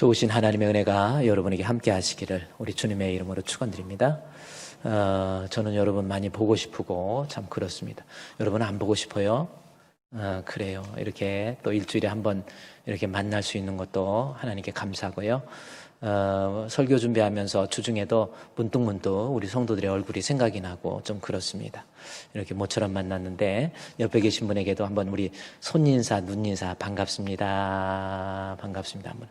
좋으신 하나님의 은혜가 여러분에게 함께 하시기를 우리 주님의 이름으로 축원드립니다. 저는 여러분 많이 보고 싶고 참 그렇습니다. 여러분 안 보고 싶어요? 그래요. 이렇게 또 일주일에 한번 이렇게 만날 수 있는 것도 하나님께 감사하고요. 설교 준비하면서 주중에도 문득문득 우리 성도들의 얼굴이 생각이 나고 좀 그렇습니다. 이렇게 모처럼 만났는데 옆에 계신 분에게도 한번 우리 손인사, 눈인사 반갑습니다. 반갑습니다. 한번.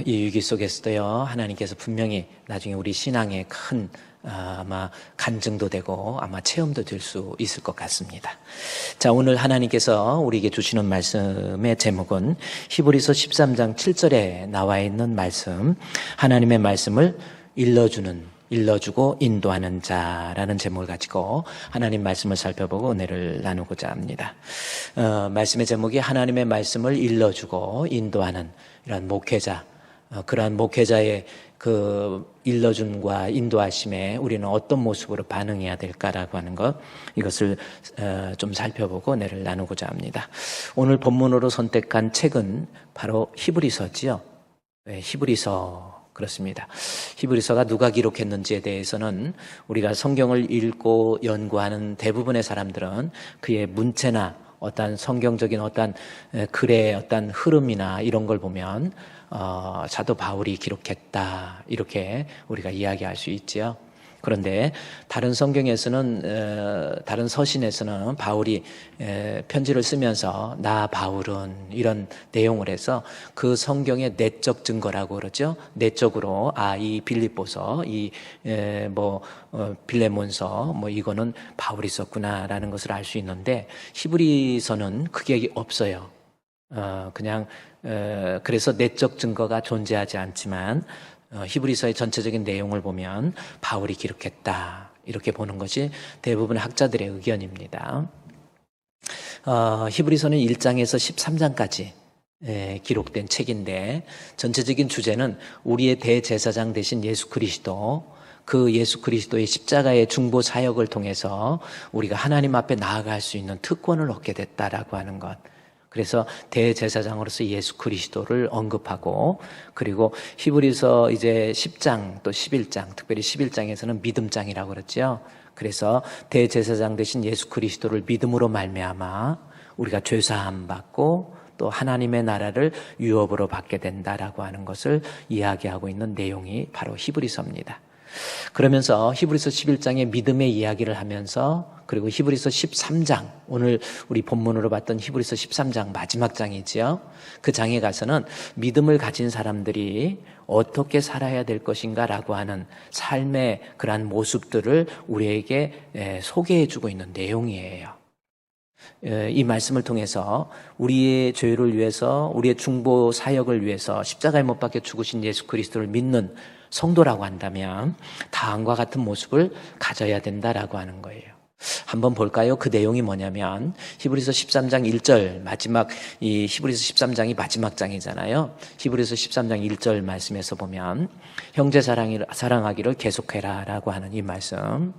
이 위기 속에서도요, 하나님께서 분명히 나중에 우리 신앙에 큰 아마 간증도 되고 아마 체험도 될 수 있을 것 같습니다. 자, 오늘 하나님께서 우리에게 주시는 말씀의 제목은 히브리서 13장 7절에 나와 있는 말씀, 하나님의 말씀을 일러주고 인도하는 자라는 제목을 가지고 하나님 말씀을 살펴보고 은혜를 나누고자 합니다. 말씀의 제목이 하나님의 말씀을 일러주고 인도하는 이런 목회자, 그러한 목회자의 그 일러줌과 인도하심에 우리는 어떤 모습으로 반응해야 될까라고 하는 것, 이것을 좀 살펴보고 은혜를 나누고자 합니다. 오늘 본문으로 선택한 책은 바로 히브리서지요. 네, 히브리서. 그렇습니다. 히브리서가 누가 기록했는지에 대해서는 우리가 성경을 읽고 연구하는 대부분의 사람들은 그의 문체나 어떤 성경적인 어떤 글의 어떤 흐름이나 이런 걸 보면 사도 바울이 기록했다 이렇게 우리가 이야기할 수 있지요. 그런데 다른 성경에서는 다른 서신에서는 바울이 편지를 쓰면서 나 바울은 이런 내용을 해서 그 성경의 내적 증거라고 그러죠. 내적으로 이 빌립보서 빌레몬서 이거는 바울이 썼구나라는 것을 알 수 있는데 히브리서는 그게 없어요. 그냥 그래서 내적 증거가 존재하지 않지만 히브리서의 전체적인 내용을 보면 바울이 기록했다 이렇게 보는 것이 대부분 학자들의 의견입니다. 히브리서는 1장에서 13장까지 기록된 책인데 전체적인 주제는 우리의 대제사장 되신 예수 그리스도, 그 예수 그리스도의 십자가의 중보 사역을 통해서 우리가 하나님 앞에 나아갈 수 있는 특권을 얻게 됐다라고 하는 것. 그래서 대제사장으로서 예수 그리스도를 언급하고, 그리고 히브리서 이제 10장 또 11장, 특별히 11장에서는 믿음장이라고 그랬죠. 그래서 대제사장 되신 예수 그리스도를 믿음으로 말미암아 우리가 죄사함 받고 또 하나님의 나라를 유업으로 받게 된다라고 하는 것을 이야기하고 있는 내용이 바로 히브리서입니다. 그러면서 히브리서 11장의 믿음의 이야기를 하면서, 그리고 히브리서 13장, 오늘 우리 본문으로 봤던 히브리서 13장 마지막 장이지요. 그 장에 가서는 믿음을 가진 사람들이 어떻게 살아야 될 것인가라고 하는 삶의 그러한 모습들을 우리에게 소개해주고 있는 내용이에요. 이 말씀을 통해서 우리의 죄를 위해서, 우리의 중보 사역을 위해서 십자가에 못 박혀 죽으신 예수 그리스도를 믿는 성도라고 한다면 다음과 같은 모습을 가져야 된다라고 하는 거예요. 한번 볼까요? 그 내용이 뭐냐면 히브리서 13장 1절 마지막, 이 히브리서 13장이 마지막 장이잖아요. 히브리서 13장 1절 말씀에서 보면 형제 사랑하기를 계속해라 라고 하는 이 말씀,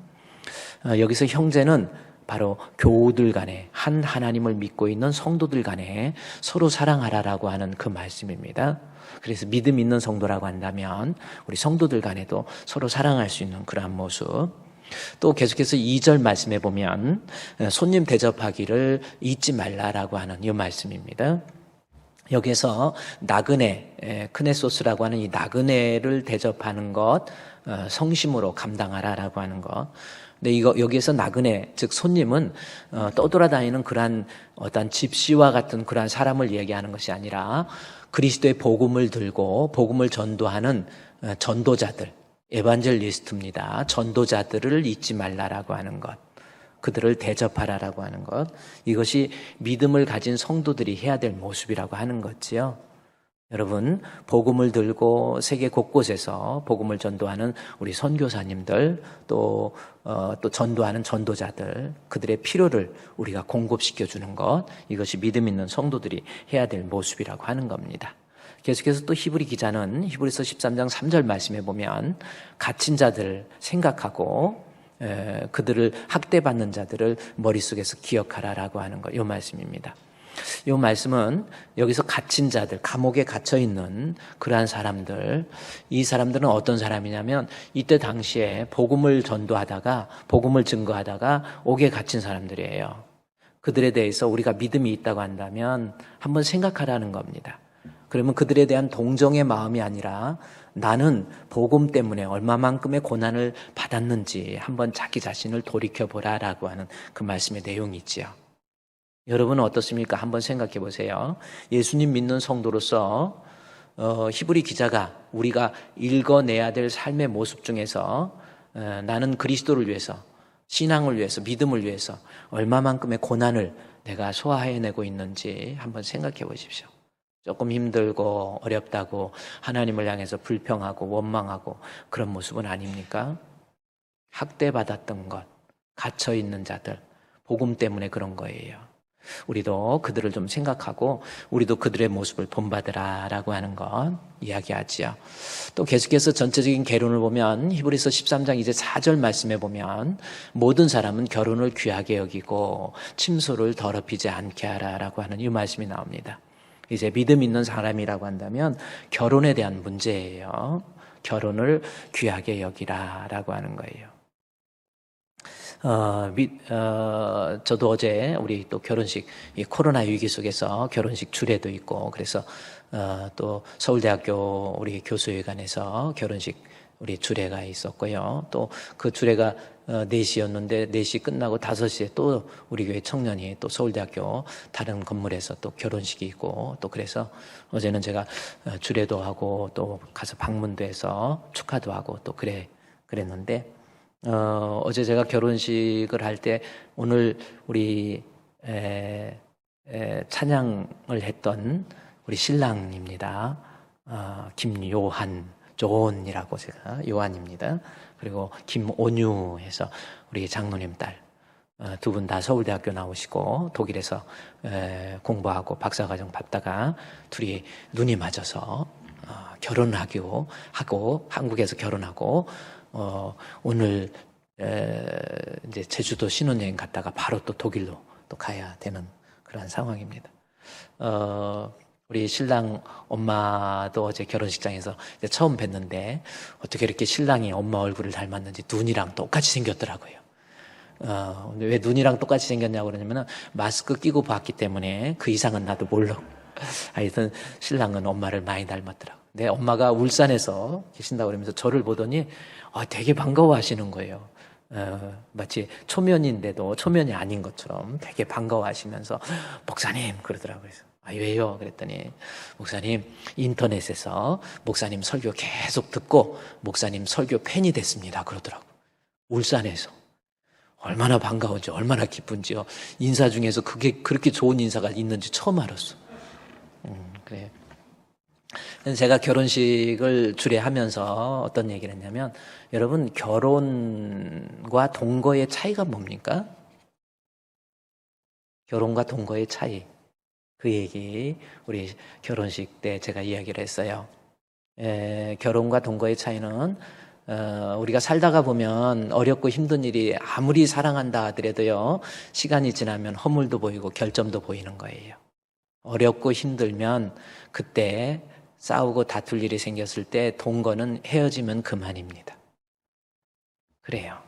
여기서 형제는 바로 교우들 간에, 한 하나님을 믿고 있는 성도들 간에 서로 사랑하라라고 하는 그 말씀입니다. 그래서 믿음 있는 성도라고 한다면 우리 성도들 간에도 서로 사랑할 수 있는 그러한 모습. 또 계속해서 2절 말씀에 보면 손님 대접하기를 잊지 말라라고 하는 이 말씀입니다. 여기에서 나그네, 크네소스라고 하는 이 나그네를 대접하는 것, 성심으로 감당하라라고 하는 것. 근데 여기에서 나그네, 즉 손님은 떠돌아다니는 그러한 어떤 집시와 같은 그러한 사람을 얘기하는 것이 아니라 그리스도의 복음을 들고 복음을 전도하는 전도자들, 에반젤리스트입니다. 전도자들을 잊지 말라라고 하는 것, 그들을 대접하라라고 하는 것, 이것이 믿음을 가진 성도들이 해야 될 모습이라고 하는 거지요. 여러분, 복음을 들고 세계 곳곳에서 복음을 전도하는 우리 선교사님들, 또 전도하는 전도자들, 그들의 필요를 우리가 공급시켜 주는 것, 이것이 믿음 있는 성도들이 해야 될 모습이라고 하는 겁니다. 계속해서 또 히브리 기자는 히브리서 13장 3절 말씀에 보면 갇힌 자들 생각하고 그들을 학대받는 자들을 머릿속에서 기억하라라고 하는 것, 이 말씀입니다. 이 말씀은 여기서 갇힌 자들, 감옥에 갇혀 있는 그러한 사람들, 이 사람들은 어떤 사람이냐면 이때 당시에 복음을 전도하다가 복음을 증거하다가 옥에 갇힌 사람들이에요. 그들에 대해서 우리가 믿음이 있다고 한다면 한번 생각하라는 겁니다. 그러면 그들에 대한 동정의 마음이 아니라 나는 복음 때문에 얼마만큼의 고난을 받았는지 한번 자기 자신을 돌이켜보라라고 하는 그 말씀의 내용이 있지요. 여러분은 어떻습니까? 한번 생각해 보세요. 예수님 믿는 성도로서 히브리 기자가 우리가 읽어내야 될 삶의 모습 중에서 나는 그리스도를 위해서, 신앙을 위해서, 믿음을 위해서 얼마만큼의 고난을 내가 소화해내고 있는지 한번 생각해 보십시오. 조금 힘들고 어렵다고 하나님을 향해서 불평하고 원망하고 그런 모습은 아닙니까? 학대받았던 것, 갇혀있는 자들, 복음 때문에 그런 거예요. 우리도 그들을 좀 생각하고 우리도 그들의 모습을 본받으라라고 하는 것 이야기하지요. 또 계속해서 전체적인 개론을 보면 히브리서 13장 이제 4절 말씀에 보면 모든 사람은 결혼을 귀하게 여기고 침소를 더럽히지 않게 하라라고 하는 이 말씀이 나옵니다. 이제 믿음 있는 사람이라고 한다면 결혼에 대한 문제예요. 결혼을 귀하게 여기라라고 하는 거예요. 저도 어제 우리 또 결혼식, 이 코로나 위기 속에서 결혼식 주례도 있고, 그래서, 또 서울대학교 우리 교수회관에서 결혼식 우리 주례가 있었고요. 또 그 주례가 4시였는데 4시 끝나고 5시에 또 우리 교회 청년이 또 서울대학교 다른 건물에서 또 결혼식이 있고, 또 그래서 어제는 제가 주례도 하고 또 가서 방문도 해서 축하도 하고 또 그랬는데, 어제 제가 결혼식을 할 때 오늘 우리 찬양을 했던 우리 신랑입니다. 김요한, 조온이라고 제가 요한입니다. 그리고 김온유 해서 우리 장로님 딸 두 분 다 서울대학교 나오시고 독일에서 공부하고 박사과정 받다가 둘이 눈이 맞아서 결혼하고 한국에서 결혼하고 오늘 이제 제주도 신혼여행 갔다가 바로 또 독일로 또 가야 되는 그런 상황입니다. 우리 신랑 엄마도 어제 결혼식장에서 이제 처음 뵀는데 어떻게 이렇게 신랑이 엄마 얼굴을 닮았는지 눈이랑 똑같이 생겼더라고요. 왜 눈이랑 똑같이 생겼냐고 그러냐면 마스크 끼고 봤기 때문에 그 이상은 나도 몰라. 하여튼 신랑은 엄마를 많이 닮았더라고요. 근데 엄마가 울산에서 계신다고 그러면서 저를 보더니 되게 반가워하시는 거예요. 마치 초면인데도 초면이 아닌 것처럼 되게 반가워하시면서 목사님 그러더라고요. 왜요? 그랬더니 목사님 인터넷에서 목사님 설교 계속 듣고 목사님 설교 팬이 됐습니다. 그러더라고요. 울산에서. 얼마나 반가운지 얼마나 기쁜지요. 인사 중에서 그게 그렇게 좋은 인사가 있는지 처음 알았어. 그래. 제가 결혼식을 주례하면서 어떤 얘기를 했냐면 여러분 결혼과 동거의 차이가 뭡니까? 결혼과 동거의 차이. 그 얘기 우리 결혼식 때 제가 이야기를 했어요. 결혼과 동거의 차이는 우리가 살다가 보면 어렵고 힘든 일이 아무리 사랑한다 하더라도요 시간이 지나면 허물도 보이고 결점도 보이는 거예요. 어렵고 힘들면 그때 싸우고 다툴 일이 생겼을 때 동거는 헤어지면 그만입니다. 그래요.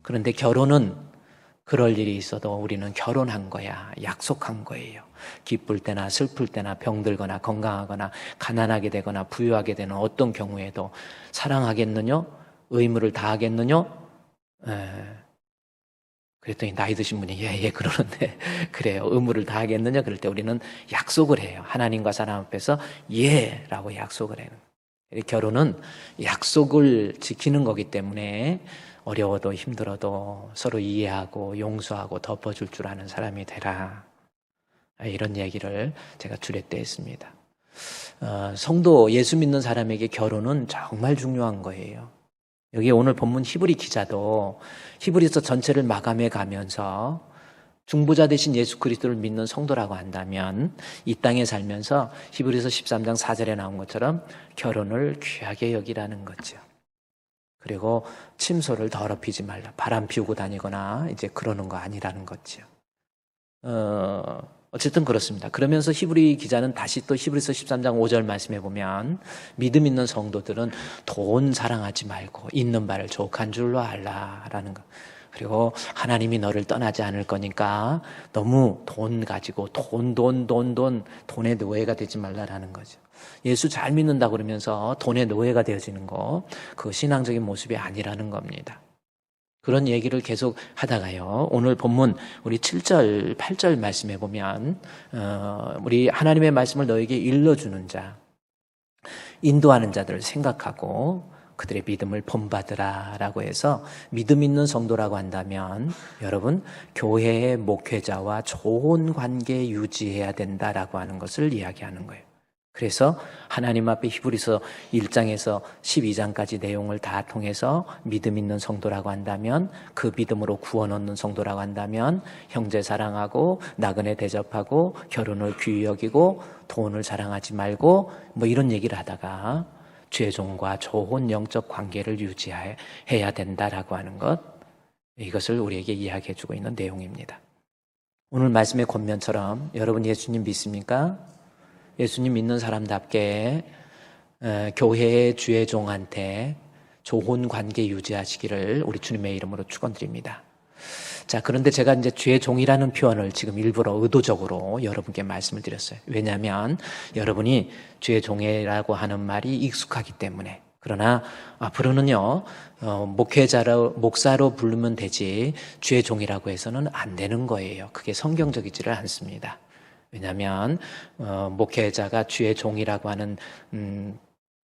그런데 결혼은 그럴 일이 있어도 우리는 결혼한 거야. 약속한 거예요. 기쁠 때나 슬플 때나 병들거나 건강하거나 가난하게 되거나 부유하게 되는 어떤 경우에도 사랑하겠느냐? 의무를 다하겠느냐? 그랬더니 나이 드신 분이 예 그러는데 그래요. 의무를 다하겠느냐? 그럴 때 우리는 약속을 해요. 하나님과 사람 앞에서 예라고 약속을 해요. 결혼은 약속을 지키는 거기 때문에 어려워도 힘들어도 서로 이해하고 용서하고 덮어줄 줄 아는 사람이 되라. 이런 얘기를 제가 주례 때 했습니다. 성도 예수 믿는 사람에게 결혼은 정말 중요한 거예요. 여기 오늘 본문 히브리 기자도 히브리서 전체를 마감해 가면서 중보자 되신 예수 그리스도를 믿는 성도라고 한다면 이 땅에 살면서 히브리서 13장 4절에 나온 것처럼 결혼을 귀하게 여기라는 거죠. 그리고 침소를 더럽히지 말라. 바람 피우고 다니거나 이제 그러는 거 아니라는 거죠. 어쨌든 그렇습니다. 그러면서 히브리 기자는 다시 또 히브리서 13장 5절 말씀해 보면 믿음 있는 성도들은 돈 사랑하지 말고 있는 바를 족한 줄로 알라라는 거. 그리고 하나님이 너를 떠나지 않을 거니까 너무 돈 가지고 돈의 노예가 되지 말라라는 거죠. 예수 잘 믿는다 그러면서 돈의 노예가 되어지는 거, 그거 신앙적인 모습이 아니라는 겁니다. 그런 얘기를 계속 하다가요, 오늘 본문 우리 7절, 8절 말씀해 보면 우리 하나님의 말씀을 너에게 일러주는 자, 인도하는 자들을 생각하고 그들의 믿음을 본받으라 라고 해서 믿음 있는 성도라고 한다면 여러분 교회의 목회자와 좋은 관계 유지해야 된다라고 하는 것을 이야기하는 거예요. 그래서 하나님 앞에 히브리서 1장에서 12장까지 내용을 다 통해서 믿음 있는 성도라고 한다면, 그 믿음으로 구원 얻는 성도라고 한다면 형제 사랑하고 나그네 대접하고 결혼을 귀히 여기고 돈을 자랑하지 말고 뭐 이런 얘기를 하다가 죄종과 좋은 영적 관계를 유지해야 된다라고 하는 것, 이것을 우리에게 이야기해 주고 있는 내용입니다. 오늘 말씀의 권면처럼 여러분 예수님 믿습니까? 예수님 믿는 사람답게 교회의 주의 종한테 좋은 관계 유지하시기를 우리 주님의 이름으로 축원드립니다. 자, 그런데 제가 이제 주의 종이라는 표현을 지금 일부러 의도적으로 여러분께 말씀을 드렸어요. 왜냐하면 여러분이 주의 종이라고 하는 말이 익숙하기 때문에. 그러나 앞으로는요, 목사로 부르면 되지 주의 종이라고 해서는 안 되는 거예요. 그게 성경적이지를 않습니다. 왜냐하면 목회자가 주의 종이라고 하는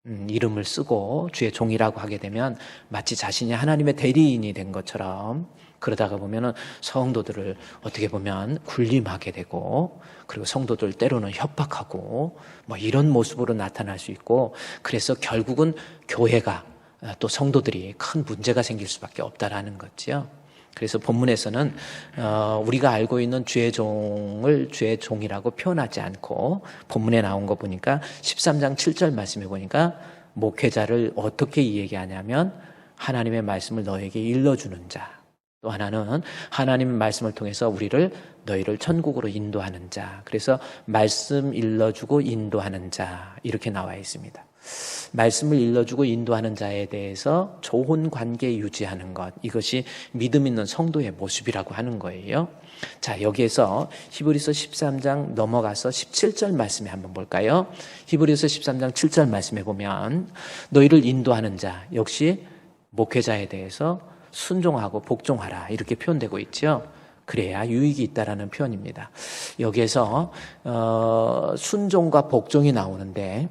이름을 쓰고 주의 종이라고 하게 되면 마치 자신이 하나님의 대리인이 된 것처럼, 그러다가 보면은 성도들을 어떻게 보면 군림하게 되고, 그리고 성도들 때로는 협박하고 뭐 이런 모습으로 나타날 수 있고, 그래서 결국은 교회가 또 성도들이 큰 문제가 생길 수밖에 없다라는 거죠. 그래서 본문에서는 우리가 알고 있는 주의 종을 주의 종이라고 표현하지 않고 본문에 나온 거 보니까 13장 7절 말씀해 보니까 목회자를 어떻게 얘기하냐면 하나님의 말씀을 너에게 일러주는 자, 또 하나는 하나님의 말씀을 통해서 너희를 천국으로 인도하는 자. 그래서 말씀 일러주고 인도하는 자, 이렇게 나와 있습니다. 말씀을 일러주고 인도하는 자에 대해서 좋은 관계 유지하는 것, 이것이 믿음 있는 성도의 모습이라고 하는 거예요. 자, 여기에서 히브리서 13장 넘어가서 17절 말씀에 한번 볼까요? 히브리서 13장 7절 말씀에 보면 너희를 인도하는 자, 역시 목회자에 대해서 순종하고 복종하라, 이렇게 표현되고 있죠. 그래야 유익이 있다라는 표현입니다. 여기에서 순종과 복종이 나오는데,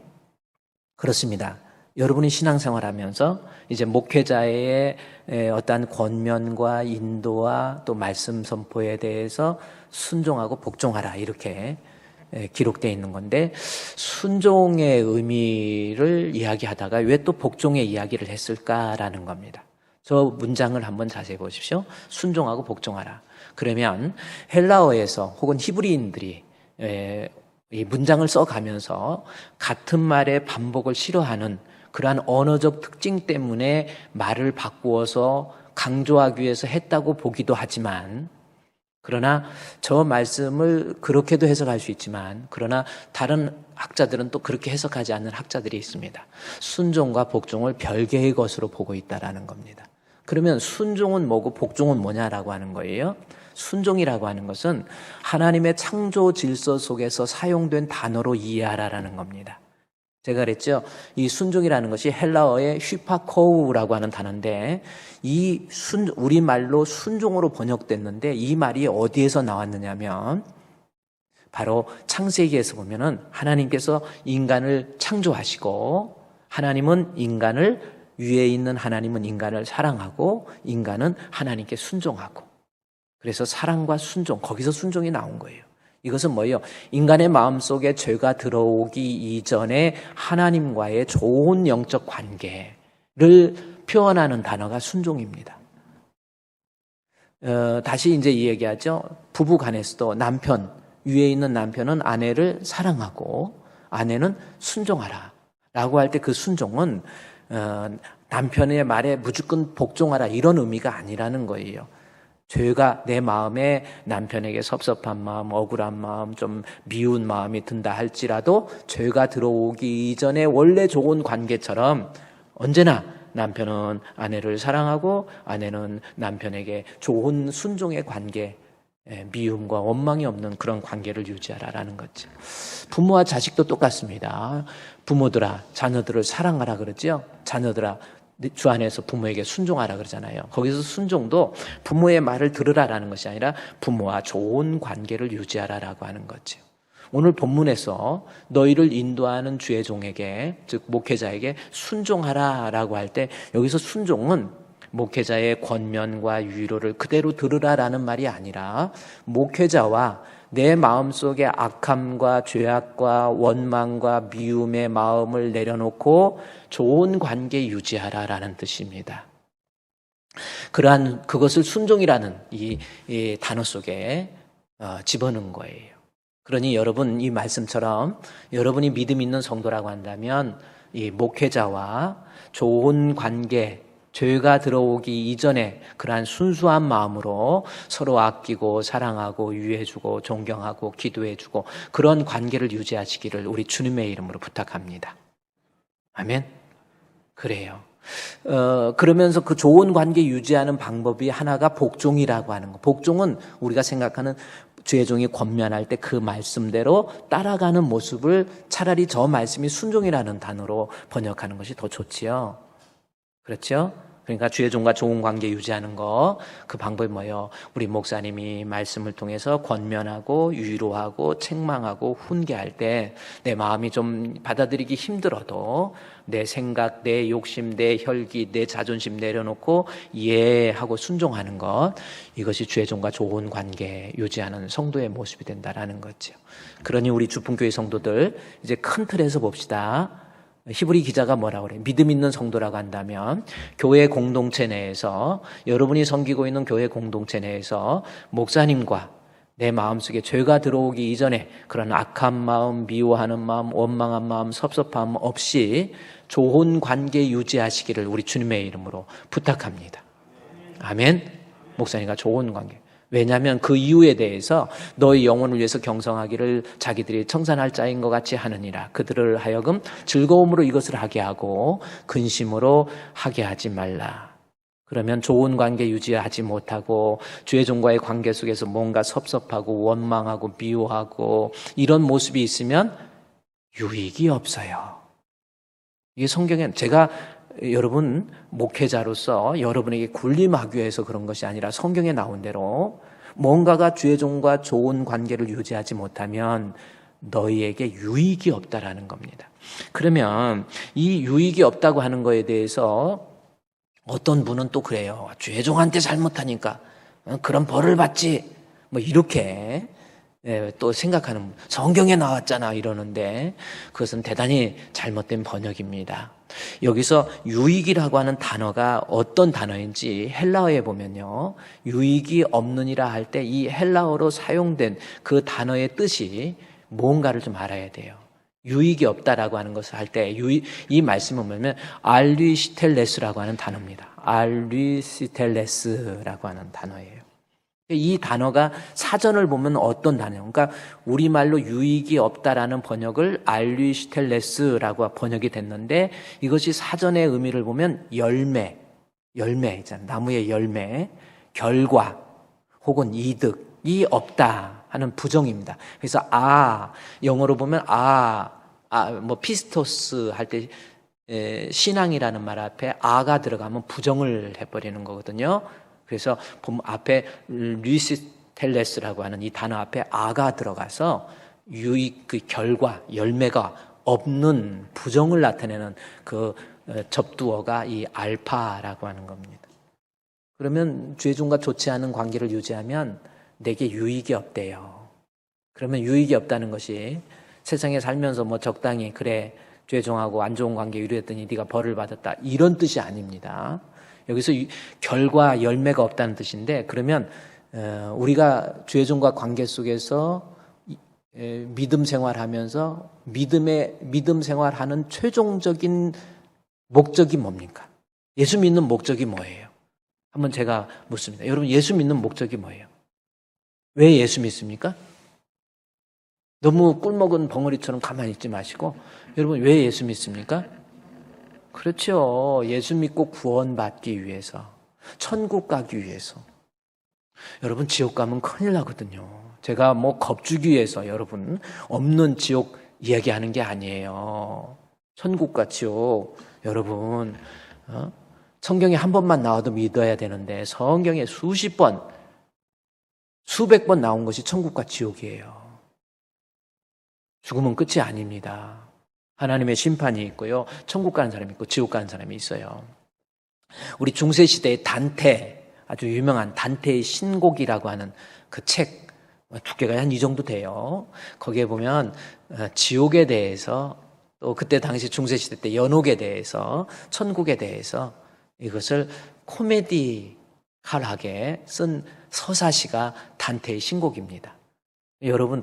그렇습니다. 여러분이 신앙생활하면서 이제 목회자의 어떠한 권면과 인도와 또 말씀 선포에 대해서 순종하고 복종하라, 이렇게 기록되어 있는 건데, 순종의 의미를 이야기하다가 왜 또 복종의 이야기를 했을까라는 겁니다. 저 문장을 한번 자세히 보십시오. 순종하고 복종하라. 그러면 헬라어에서 혹은 히브리인들이 이 문장을 써가면서 같은 말의 반복을 싫어하는 그러한 언어적 특징 때문에 말을 바꾸어서 강조하기 위해서 했다고 보기도 하지만, 그러나 저 말씀을 그렇게도 해석할 수 있지만, 그러나 다른 학자들은 또 그렇게 해석하지 않는 학자들이 있습니다. 순종과 복종을 별개의 것으로 보고 있다라는 겁니다. 그러면 순종은 뭐고 복종은 뭐냐라고 하는 거예요. 순종이라고 하는 것은 하나님의 창조 질서 속에서 사용된 단어로 이해하라라는 겁니다. 제가 그랬죠. 이 순종이라는 것이 헬라어의 휘파코우라고 하는 단어인데, 우리말로 순종으로 번역됐는데 이 말이 어디에서 나왔느냐면 바로 창세기에서 보면은 하나님께서 인간을 창조하시고, 위에 있는 하나님은 인간을 사랑하고 인간은 하나님께 순종하고, 그래서 사랑과 순종, 거기서 순종이 나온 거예요. 이것은 뭐예요? 인간의 마음속에 죄가 들어오기 이전에 하나님과의 좋은 영적 관계를 표현하는 단어가 순종입니다. 다시 이제 이 얘기하죠. 부부 간에서도 위에 있는 남편은 아내를 사랑하고 아내는 순종하라 라고 할 때 그 순종은 남편의 말에 무조건 복종하라 이런 의미가 아니라는 거예요. 죄가 내 마음에 남편에게 섭섭한 마음, 억울한 마음, 좀 미운 마음이 든다 할지라도 죄가 들어오기 이전에 원래 좋은 관계처럼 언제나 남편은 아내를 사랑하고 아내는 남편에게 좋은 순종의 관계, 미움과 원망이 없는 그런 관계를 유지하라라는 거죠. 부모와 자식도 똑같습니다. 부모들아, 자녀들을 사랑하라 그러죠. 자녀들아, 주 안에서 부모에게 순종하라 그러잖아요. 거기서 순종도 부모의 말을 들으라라는 것이 아니라 부모와 좋은 관계를 유지하라라고 하는 거죠. 오늘 본문에서 너희를 인도하는 주의 종에게, 즉 목회자에게 순종하라라고 할 때 여기서 순종은 목회자의 권면과 위로를 그대로 들으라라는 말이 아니라 목회자와 내 마음속에 악함과 죄악과 원망과 미움의 마음을 내려놓고 좋은 관계 유지하라라는 뜻입니다. 그것을 순종이라는 이 단어 속에 집어넣은 거예요. 그러니 여러분, 이 말씀처럼 여러분이 믿음 있는 성도라고 한다면 이 목회자와 좋은 관계, 죄가 들어오기 이전에 그러한 순수한 마음으로 서로 아끼고 사랑하고 위해주고 존경하고 기도해주고 그런 관계를 유지하시기를 우리 주님의 이름으로 부탁합니다. 아멘. 그래요. 그러면서 그 좋은 관계 유지하는 방법이 하나가 복종이라고 하는 거. 복종은 우리가 생각하는 주의 종이 권면할 때 그 말씀대로 따라가는 모습을 차라리 저 말씀이 순종이라는 단어로 번역하는 것이 더 좋지요. 그렇죠? 그러니까 주의 종과 좋은 관계 유지하는 거, 그 방법이 뭐예요? 우리 목사님이 말씀을 통해서 권면하고 위로하고 책망하고 훈계할 때 내 마음이 좀 받아들이기 힘들어도 내 생각, 내 욕심, 내 혈기, 내 자존심 내려놓고 이해하고 순종하는 것, 이것이 주의 종과 좋은 관계 유지하는 성도의 모습이 된다라는 거죠. 그러니 우리 주풍교회 성도들 이제 큰 틀에서 봅시다. 히브리 기자가 뭐라고 그래요? 믿음 있는 성도라고 한다면 교회 공동체 내에서, 여러분이 섬기고 있는 교회 공동체 내에서 목사님과 내 마음속에 죄가 들어오기 이전에 그런 악한 마음, 미워하는 마음, 원망한 마음, 섭섭함 없이 좋은 관계 유지하시기를 우리 주님의 이름으로 부탁합니다. 아멘. 목사님과 좋은 관계. 왜냐하면 그 이유에 대해서 너희 영혼을 위해서 경성하기를 자기들이 청산할 자인 것 같이 하느니라. 그들을 하여금 즐거움으로 이것을 하게 하고 근심으로 하게 하지 말라. 그러면 좋은 관계 유지하지 못하고 주의 종과의 관계 속에서 뭔가 섭섭하고 원망하고 미워하고 이런 모습이 있으면 유익이 없어요. 이게 성경에, 제가 여러분 목회자로서 여러분에게 군림하기 위해서 그런 것이 아니라 성경에 나온 대로 뭔가가 주의 종과 좋은 관계를 유지하지 못하면 너희에게 유익이 없다라는 겁니다. 그러면 이 유익이 없다고 하는 거에 대해서 어떤 분은 또 그래요. 주의 종한테 잘못하니까 그런 벌을 받지, 뭐 이렇게 또 생각하는, 성경에 나왔잖아 이러는데 그것은 대단히 잘못된 번역입니다. 여기서 유익이라고 하는 단어가 어떤 단어인지 헬라어에 보면요, 유익이 없느니라 할 때 이 헬라어로 사용된 그 단어의 뜻이 뭔가를 좀 알아야 돼요. 유익이 없다라고 하는 것을 할 때 이 말씀을 보면 알리시텔레스라고 하는 단어입니다. 알리시텔레스라고 하는 단어예요. 이 단어가 사전을 보면 어떤 단어예요? 그러니까 우리말로 유익이 없다라는 번역을 알리시텔레스라고 번역이 됐는데 이것이 사전의 의미를 보면 열매 있잖아요. 나무의 열매, 결과 혹은 이득이 없다 하는 부정입니다. 그래서 영어로 보면 뭐 피스토스 할 때 신앙이라는 말 앞에 아가 들어가면 부정을 해버리는 거거든요. 그래서 앞에 리시텔레스라고 하는 이 단어 앞에 아가 들어가서 유익, 그 결과, 열매가 없는 부정을 나타내는 그 접두어가 이 알파라고 하는 겁니다. 그러면 주의 종과 좋지 않은 관계를 유지하면 내게 유익이 없대요. 그러면 유익이 없다는 것이 세상에 살면서 뭐 적당히 그래 주의 종하고 안 좋은 관계 유지했더니 네가 벌을 받았다 이런 뜻이 아닙니다. 여기서 결과, 열매가 없다는 뜻인데, 그러면 우리가 주의 종과 관계 속에서 믿음 생활하면서 믿음 생활하는 최종적인 목적이 뭡니까? 예수 믿는 목적이 뭐예요? 한번 제가 묻습니다. 여러분, 예수 믿는 목적이 뭐예요? 왜 예수 믿습니까? 너무 꿀먹은 벙어리처럼 가만히 있지 마시고, 여러분, 왜 예수 믿습니까? 그렇죠. 예수 믿고 구원받기 위해서, 천국 가기 위해서. 여러분, 지옥 가면 큰일 나거든요. 제가 뭐 겁주기 위해서 여러분 없는 지옥 이야기하는 게 아니에요. 천국과 지옥, 여러분 성경에 한 번만 나와도 믿어야 되는데 성경에 수십 번, 수백 번 나온 것이 천국과 지옥이에요. 죽음은 끝이 아닙니다. 하나님의 심판이 있고요, 천국 가는 사람이 있고 지옥 가는 사람이 있어요. 우리 중세시대의 단테, 아주 유명한 단테의 신곡이라고 하는 그 책, 두께가 한 이 정도 돼요. 거기에 보면 지옥에 대해서, 또 그때 당시 중세시대 때 연옥에 대해서, 천국에 대해서 이것을 코미디컬하게 쓴 서사시가 단테의 신곡입니다. 여러분,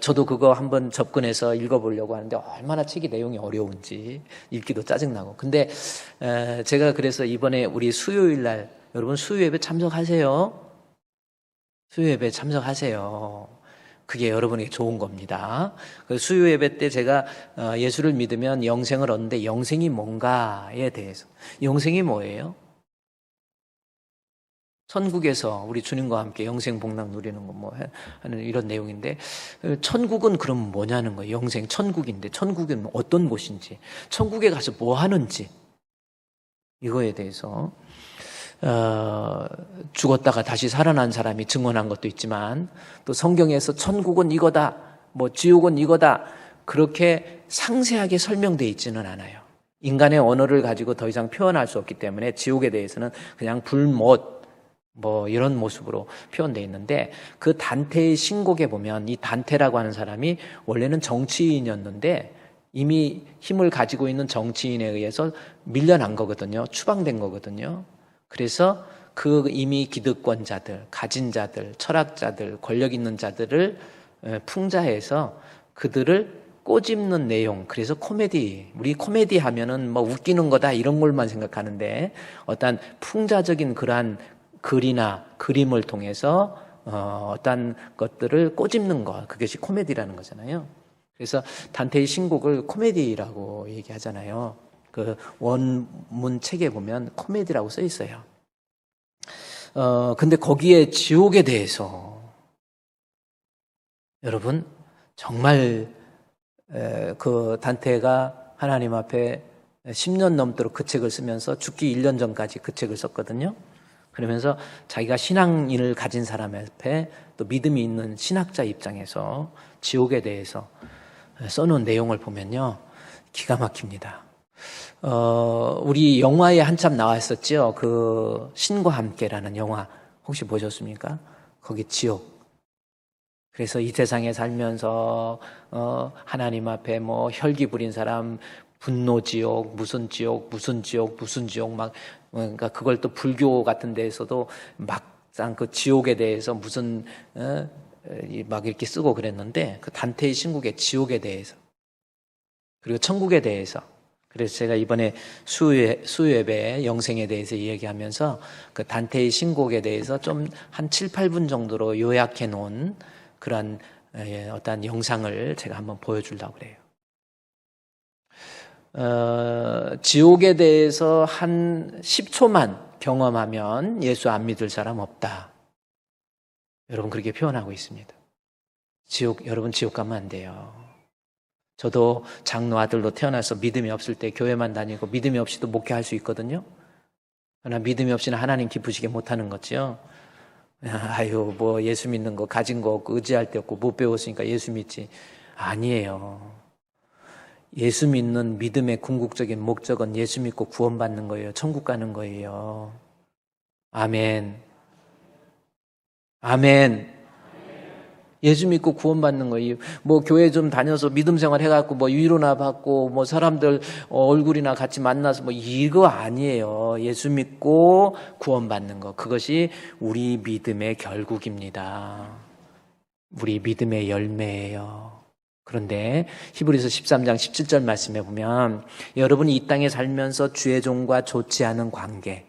저도 그거 한번 접근해서 읽어보려고 하는데 얼마나 책이 내용이 어려운지 읽기도 짜증나고. 근데 제가 그래서 이번에 우리 수요일 날, 여러분 수요예배 참석하세요. 수요예배 참석하세요. 그게 여러분에게 좋은 겁니다. 수요예배 때 제가 예수를 믿으면 영생을 얻는데 영생이 뭔가에 대해서, 영생이 뭐예요? 천국에서 우리 주님과 함께 영생 복락 누리는 거 뭐 하는 이런 내용인데, 천국은 그럼 뭐냐는 거예요. 영생, 천국인데 천국은 어떤 곳인지, 천국에 가서 뭐 하는지, 이거에 대해서 죽었다가 다시 살아난 사람이 증언한 것도 있지만, 또 성경에서 천국은 이거다, 뭐 지옥은 이거다, 그렇게 상세하게 설명되어 있지는 않아요. 인간의 언어를 가지고 더 이상 표현할 수 없기 때문에 지옥에 대해서는 그냥 불못, 뭐 이런 모습으로 표현되어 있는데, 그 단테의 신곡에 보면 이 단테라고 하는 사람이 원래는 정치인이었는데 이미 힘을 가지고 있는 정치인에 의해서 밀려난 거거든요. 추방된 거거든요. 그래서 그 이미 기득권자들, 가진 자들, 철학자들, 권력 있는 자들을 풍자해서 그들을 꼬집는 내용. 그래서 코미디, 우리 코미디 하면은 뭐 웃기는 거다 이런 걸만 생각하는데, 어떤 풍자적인 그러한 글이나 그림을 통해서 어떤 것들을 꼬집는 것, 그것이 코미디라는 거잖아요. 그래서 단테의 신곡을 코미디라고 얘기하잖아요. 그 원문 책에 보면 코미디라고 써 있어요. 근데 거기에 지옥에 대해서, 여러분 정말 그 단테가 하나님 앞에 10년 넘도록 그 책을 쓰면서 죽기 1년 전까지 그 책을 썼거든요. 그러면서 자기가 신앙인을 가진 사람 앞에, 또 믿음이 있는 신학자 입장에서 지옥에 대해서 써놓은 내용을 보면요, 기가 막힙니다. 우리 영화에 한참 나왔었죠. 그 신과 함께라는 영화 혹시 보셨습니까? 거기 지옥. 그래서 이 세상에 살면서 하나님 앞에 뭐 혈기 부린 사람, 분노 지옥, 무슨 지옥, 무슨 지옥, 무슨 지옥, 막, 그러니까 그걸 또 불교 같은 데에서도 막상 그 지옥에 대해서 무슨 막 이렇게 쓰고 그랬는데, 그 단테의 신곡의 지옥에 대해서, 그리고 천국에 대해서, 그래서 제가 이번에 수요예배 영생에 대해서 이야기하면서 그 단테의 신곡에 대해서 좀 한 7, 8분 정도로 요약해 놓은 그런 어떤 영상을 제가 한번 보여주려고 그래요. 지옥에 대해서 한 10초만 경험하면 예수 안 믿을 사람 없다. 여러분 그렇게 표현하고 있습니다. 여러분 지옥 가면 안 돼요. 저도 장로 아들로 태어나서 믿음이 없을 때 교회만 다니고 믿음이 없이도 목회할 수 있거든요. 그러나 믿음이 없이는 하나님 기쁘시게 못하는 거죠. 아유, 뭐 예수 믿는 거 가진 거 없고 의지할 데 없고 못 배웠으니까 예수 믿지. 아니에요. 예수 믿는 믿음의 궁극적인 목적은 예수 믿고 구원받는 거예요. 천국 가는 거예요. 아멘. 아멘. 예수 믿고 구원받는 거예요. 뭐 교회 좀 다녀서 믿음 생활 해갖고 뭐 위로나 받고 뭐 사람들 얼굴이나 같이 만나서 뭐 이거 아니에요. 예수 믿고 구원받는 거, 그것이 우리 믿음의 결국입니다. 우리 믿음의 열매예요. 그런데 히브리서 13장 17절 말씀에 보면, 여러분이 이 땅에 살면서 주의 종과 좋지 않은 관계,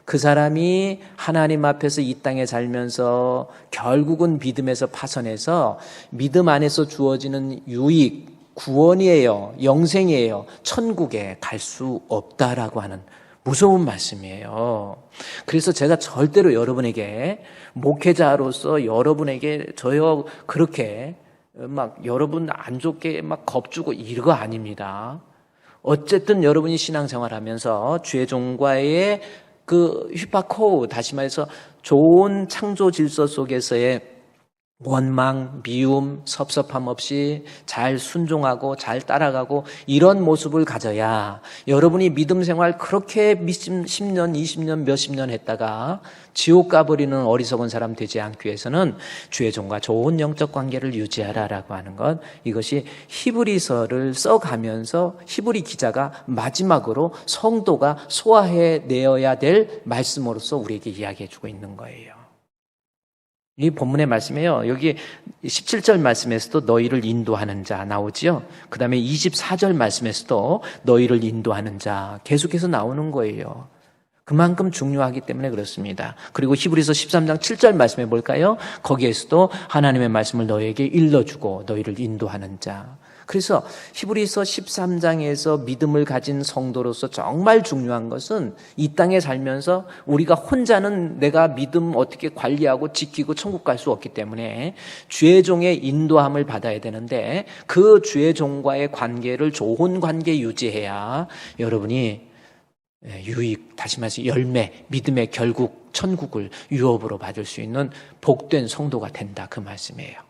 그 사람이 하나님 앞에서 이 땅에 살면서 결국은 믿음에서 파선해서 믿음 안에서 주어지는 유익, 구원이에요. 영생이에요. 천국에 갈 수 없다라고 하는 무서운 말씀이에요. 그래서 제가 절대로 여러분에게 목회자로서 여러분에게 저요 그렇게 막 여러분 안 좋게 막 겁주고 이거 아닙니다. 어쨌든 여러분이 신앙생활하면서 주의 종과의 그 휘파코, 다시 말해서 좋은 창조 질서 속에서의 원망, 미움, 섭섭함 없이 잘 순종하고 잘 따라가고 이런 모습을 가져야 여러분이 믿음 생활 그렇게 10년, 20년, 몇십 년 했다가 지옥 가버리는 어리석은 사람 되지 않기 위해서는 주의 종과 좋은 영적 관계를 유지하라라고 하는 것, 이것이 히브리서를 써가면서 히브리 기자가 마지막으로 성도가 소화해내어야 될 말씀으로서 우리에게 이야기해주고 있는 거예요. 이 본문의 말씀이에요. 여기 17절 말씀에서도 너희를 인도하는 자 나오지요. 그 다음에 24절 말씀에서도 너희를 인도하는 자 계속해서 나오는 거예요. 그만큼 중요하기 때문에 그렇습니다. 그리고 히브리서 13장 7절 말씀해 볼까요? 거기에서도 하나님의 말씀을 너희에게 일러주고 너희를 인도하는 자. 그래서 히브리서 13장에서 믿음을 가진 성도로서 정말 중요한 것은 이 땅에 살면서 우리가 혼자는 내가 믿음 어떻게 관리하고 지키고 천국 갈 수 없기 때문에 주의 종의 인도함을 받아야 되는데 그 주의 종과의 관계를 좋은 관계 유지해야 여러분이 유익, 다시 말해서 열매, 믿음의 결국 천국을 유업으로 받을 수 있는 복된 성도가 된다, 그 말씀이에요.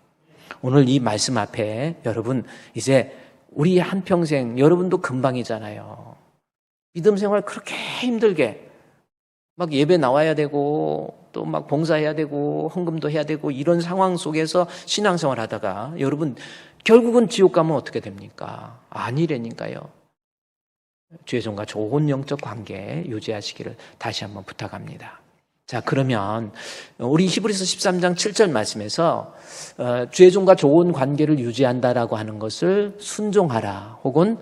오늘 이 말씀 앞에 여러분 이제 우리 한평생, 여러분도 금방이잖아요. 믿음 생활 그렇게 힘들게 막 예배 나와야 되고 또 막 봉사해야 되고 헌금도 해야 되고 이런 상황 속에서 신앙생활 하다가 여러분 결국은 지옥 가면 어떻게 됩니까? 아니라니까요. 주의 종과 좋은 영적 관계 유지하시기를 다시 한번 부탁합니다. 자, 그러면 우리 히브리서 13장 7절 말씀에서 주의 종과 좋은 관계를 유지한다라고 하는 것을 순종하라 혹은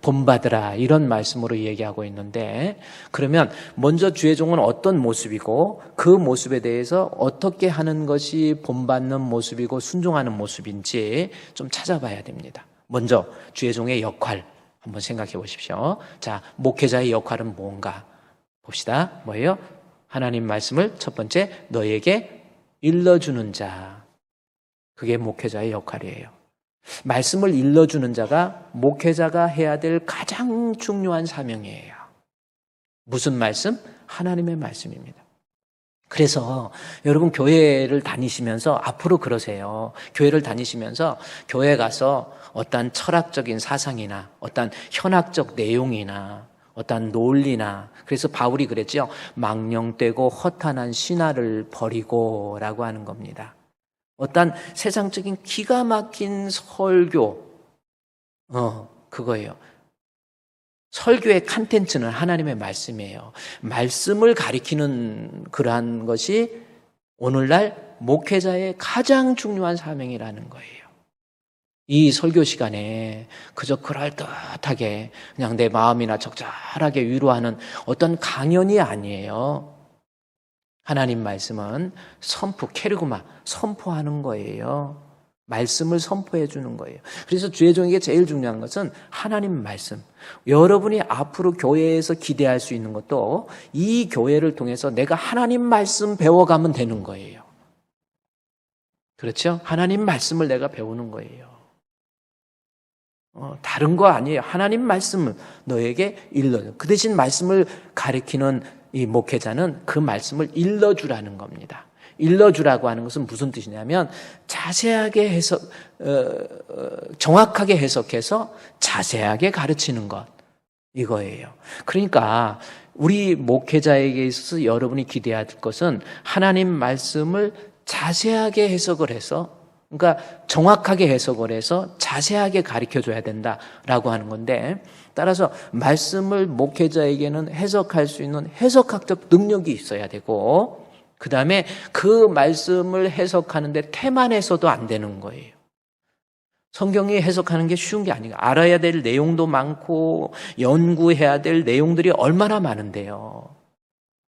본받으라 이런 말씀으로 얘기하고 있는데, 그러면 먼저 주의 종은 어떤 모습이고 그 모습에 대해서 어떻게 하는 것이 본받는 모습이고 순종하는 모습인지 좀 찾아봐야 됩니다. 먼저 주의 종의 역할 한번 생각해 보십시오. 자, 목회자의 역할은 뭔가 봅시다. 뭐예요? 하나님 말씀을 첫 번째 너희에게 일러주는 자. 그게 목회자의 역할이에요. 말씀을 일러주는 자가 목회자가 해야 될 가장 중요한 사명이에요. 무슨 말씀? 하나님의 말씀입니다. 그래서 여러분 교회를 다니시면서 앞으로 그러세요. 교회를 다니시면서 교회 가서 어떤 철학적인 사상이나 어떤 현학적 내용이나 어떤 논리나, 그래서 바울이 그랬죠. 망령되고 허탄한 신화를 버리고 라고 하는 겁니다. 어떤 세상적인 기가 막힌 설교, 그거예요. 설교의 컨텐츠는 하나님의 말씀이에요. 말씀을 가리키는 그러한 것이 오늘날 목회자의 가장 중요한 사명이라는 거예요. 이 설교 시간에 그저 그럴듯하게 그냥 내 마음이나 적절하게 위로하는 어떤 강연이 아니에요. 하나님 말씀은 케르그마, 선포하는 거예요. 말씀을 선포해 주는 거예요. 그래서 주의 종에게 제일 중요한 것은 하나님 말씀. 여러분이 앞으로 교회에서 기대할 수 있는 것도 이 교회를 통해서 내가 하나님 말씀 배워가면 되는 거예요. 그렇죠? 하나님 말씀을 내가 배우는 거예요. 다른 거 아니에요. 하나님 말씀을 너에게 일러줘. 그 대신 말씀을 가리키는 이 목회자는 그 말씀을 일러주라는 겁니다. 일러주라고 하는 것은 무슨 뜻이냐면 자세하게 정확하게 해석해서 자세하게 가르치는 것, 이거예요. 그러니까 우리 목회자에게 있어서 여러분이 기대해야 될 것은 하나님 말씀을 자세하게 해석을 해서, 그러니까 정확하게 해석을 해서 자세하게 가르쳐줘야 된다라고 하는 건데, 따라서 말씀을 목회자에게는 해석할 수 있는 해석학적 능력이 있어야 되고, 그 다음에 그 말씀을 해석하는데 태만해서도 안 되는 거예요. 성경이 해석하는 게 쉬운 게 아니에요. 알아야 될 내용도 많고 연구해야 될 내용들이 얼마나 많은데요.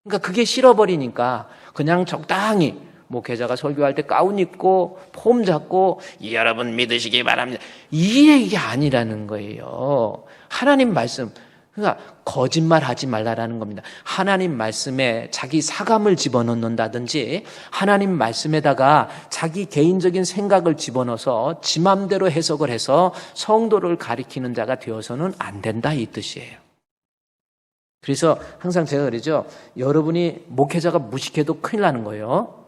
그러니까 그게 싫어버리니까 그냥 적당히 목회자가 설교할 때 가운 입고 폼 잡고 여러분 믿으시기 바랍니다. 이 얘기가 아니라는 거예요. 하나님 말씀, 그러니까 거짓말하지 말라라는 겁니다. 하나님 말씀에 자기 사감을 집어넣는다든지 하나님 말씀에다가 자기 개인적인 생각을 집어넣어서 지 맘대로 해석을 해서 성도를 가리키는 자가 되어서는 안 된다 이 뜻이에요. 그래서 항상 제가 그러죠. 여러분이 목회자가 무식해도 큰일 나는 거예요.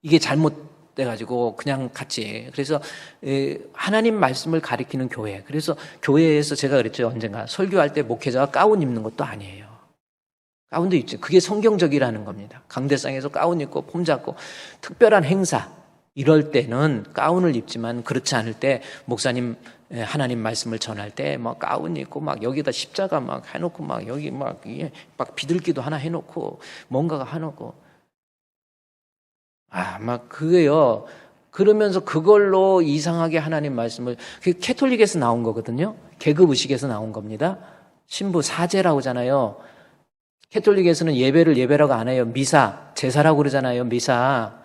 이게 잘못돼가지고 그냥 같이. 그래서 하나님 말씀을 가리키는 교회. 그래서 교회에서 제가 그랬죠. 언젠가 설교할 때 목회자가 가운 입는 것도 아니에요. 가운도 입죠. 그게 성경적이라는 겁니다. 강대상에서 가운 입고 폼 잡고 특별한 행사 이럴 때는 가운을 입지만 그렇지 않을 때 목사님 하나님 말씀을 전할 때 막 가운 입고 막 여기다 십자가 막 해놓고 막 여기 막 비둘기도 하나 해놓고 뭔가가 해놓고 막 그게요. 그러면서 그걸로 이상하게 하나님 말씀을, 그게 캐톨릭에서 나온 거거든요. 계급의식에서 나온 겁니다. 신부 사제라고 하잖아요. 캐톨릭에서는 예배를 예배라고 안 해요. 미사, 제사라고 그러잖아요. 미사.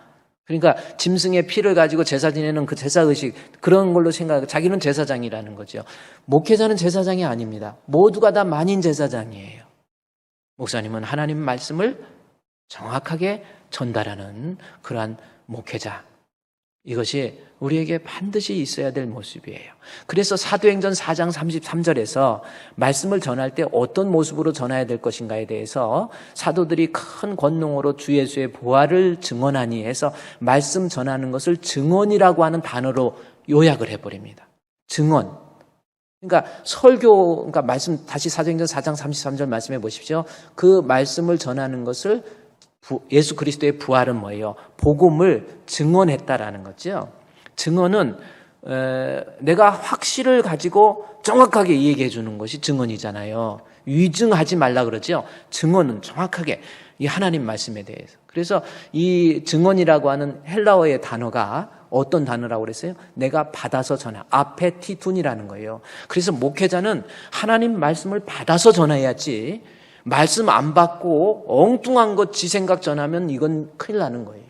그러니까 짐승의 피를 가지고 제사 지내는 그 제사의식, 그런 걸로 생각하고 자기는 제사장이라는 거죠. 목회자는 제사장이 아닙니다. 모두가 다 만인 제사장이에요. 목사님은 하나님 말씀을 정확하게 전달하는 그러한 목회자. 이것이 우리에게 반드시 있어야 될 모습이에요. 그래서 사도행전 4장 33절에서 말씀을 전할 때 어떤 모습으로 전해야 될 것인가에 대해서 사도들이 큰 권능으로 주 예수의 부활을 증언하니 해서 말씀 전하는 것을 증언이라고 하는 단어로 요약을 해버립니다. 증언. 그러니까 설교, 그러니까 말씀, 다시 사도행전 4장 33절 말씀해 보십시오. 그 말씀을 전하는 것을 예수 그리스도의 부활은 뭐예요? 복음을 증언했다라는 거죠. 증언은 내가 확실을 가지고 정확하게 얘기해 주는 것이 증언이잖아요. 위증하지 말라 그러죠. 증언은 정확하게 이 하나님 말씀에 대해서. 그래서 이 증언이라고 하는 헬라어의 단어가 어떤 단어라고 그랬어요? 내가 받아서 전하. 아페티툰이라는 거예요. 그래서 목회자는 하나님 말씀을 받아서 전해야지 말씀 안 받고 엉뚱한 것 지 생각 전하면 이건 큰일 나는 거예요.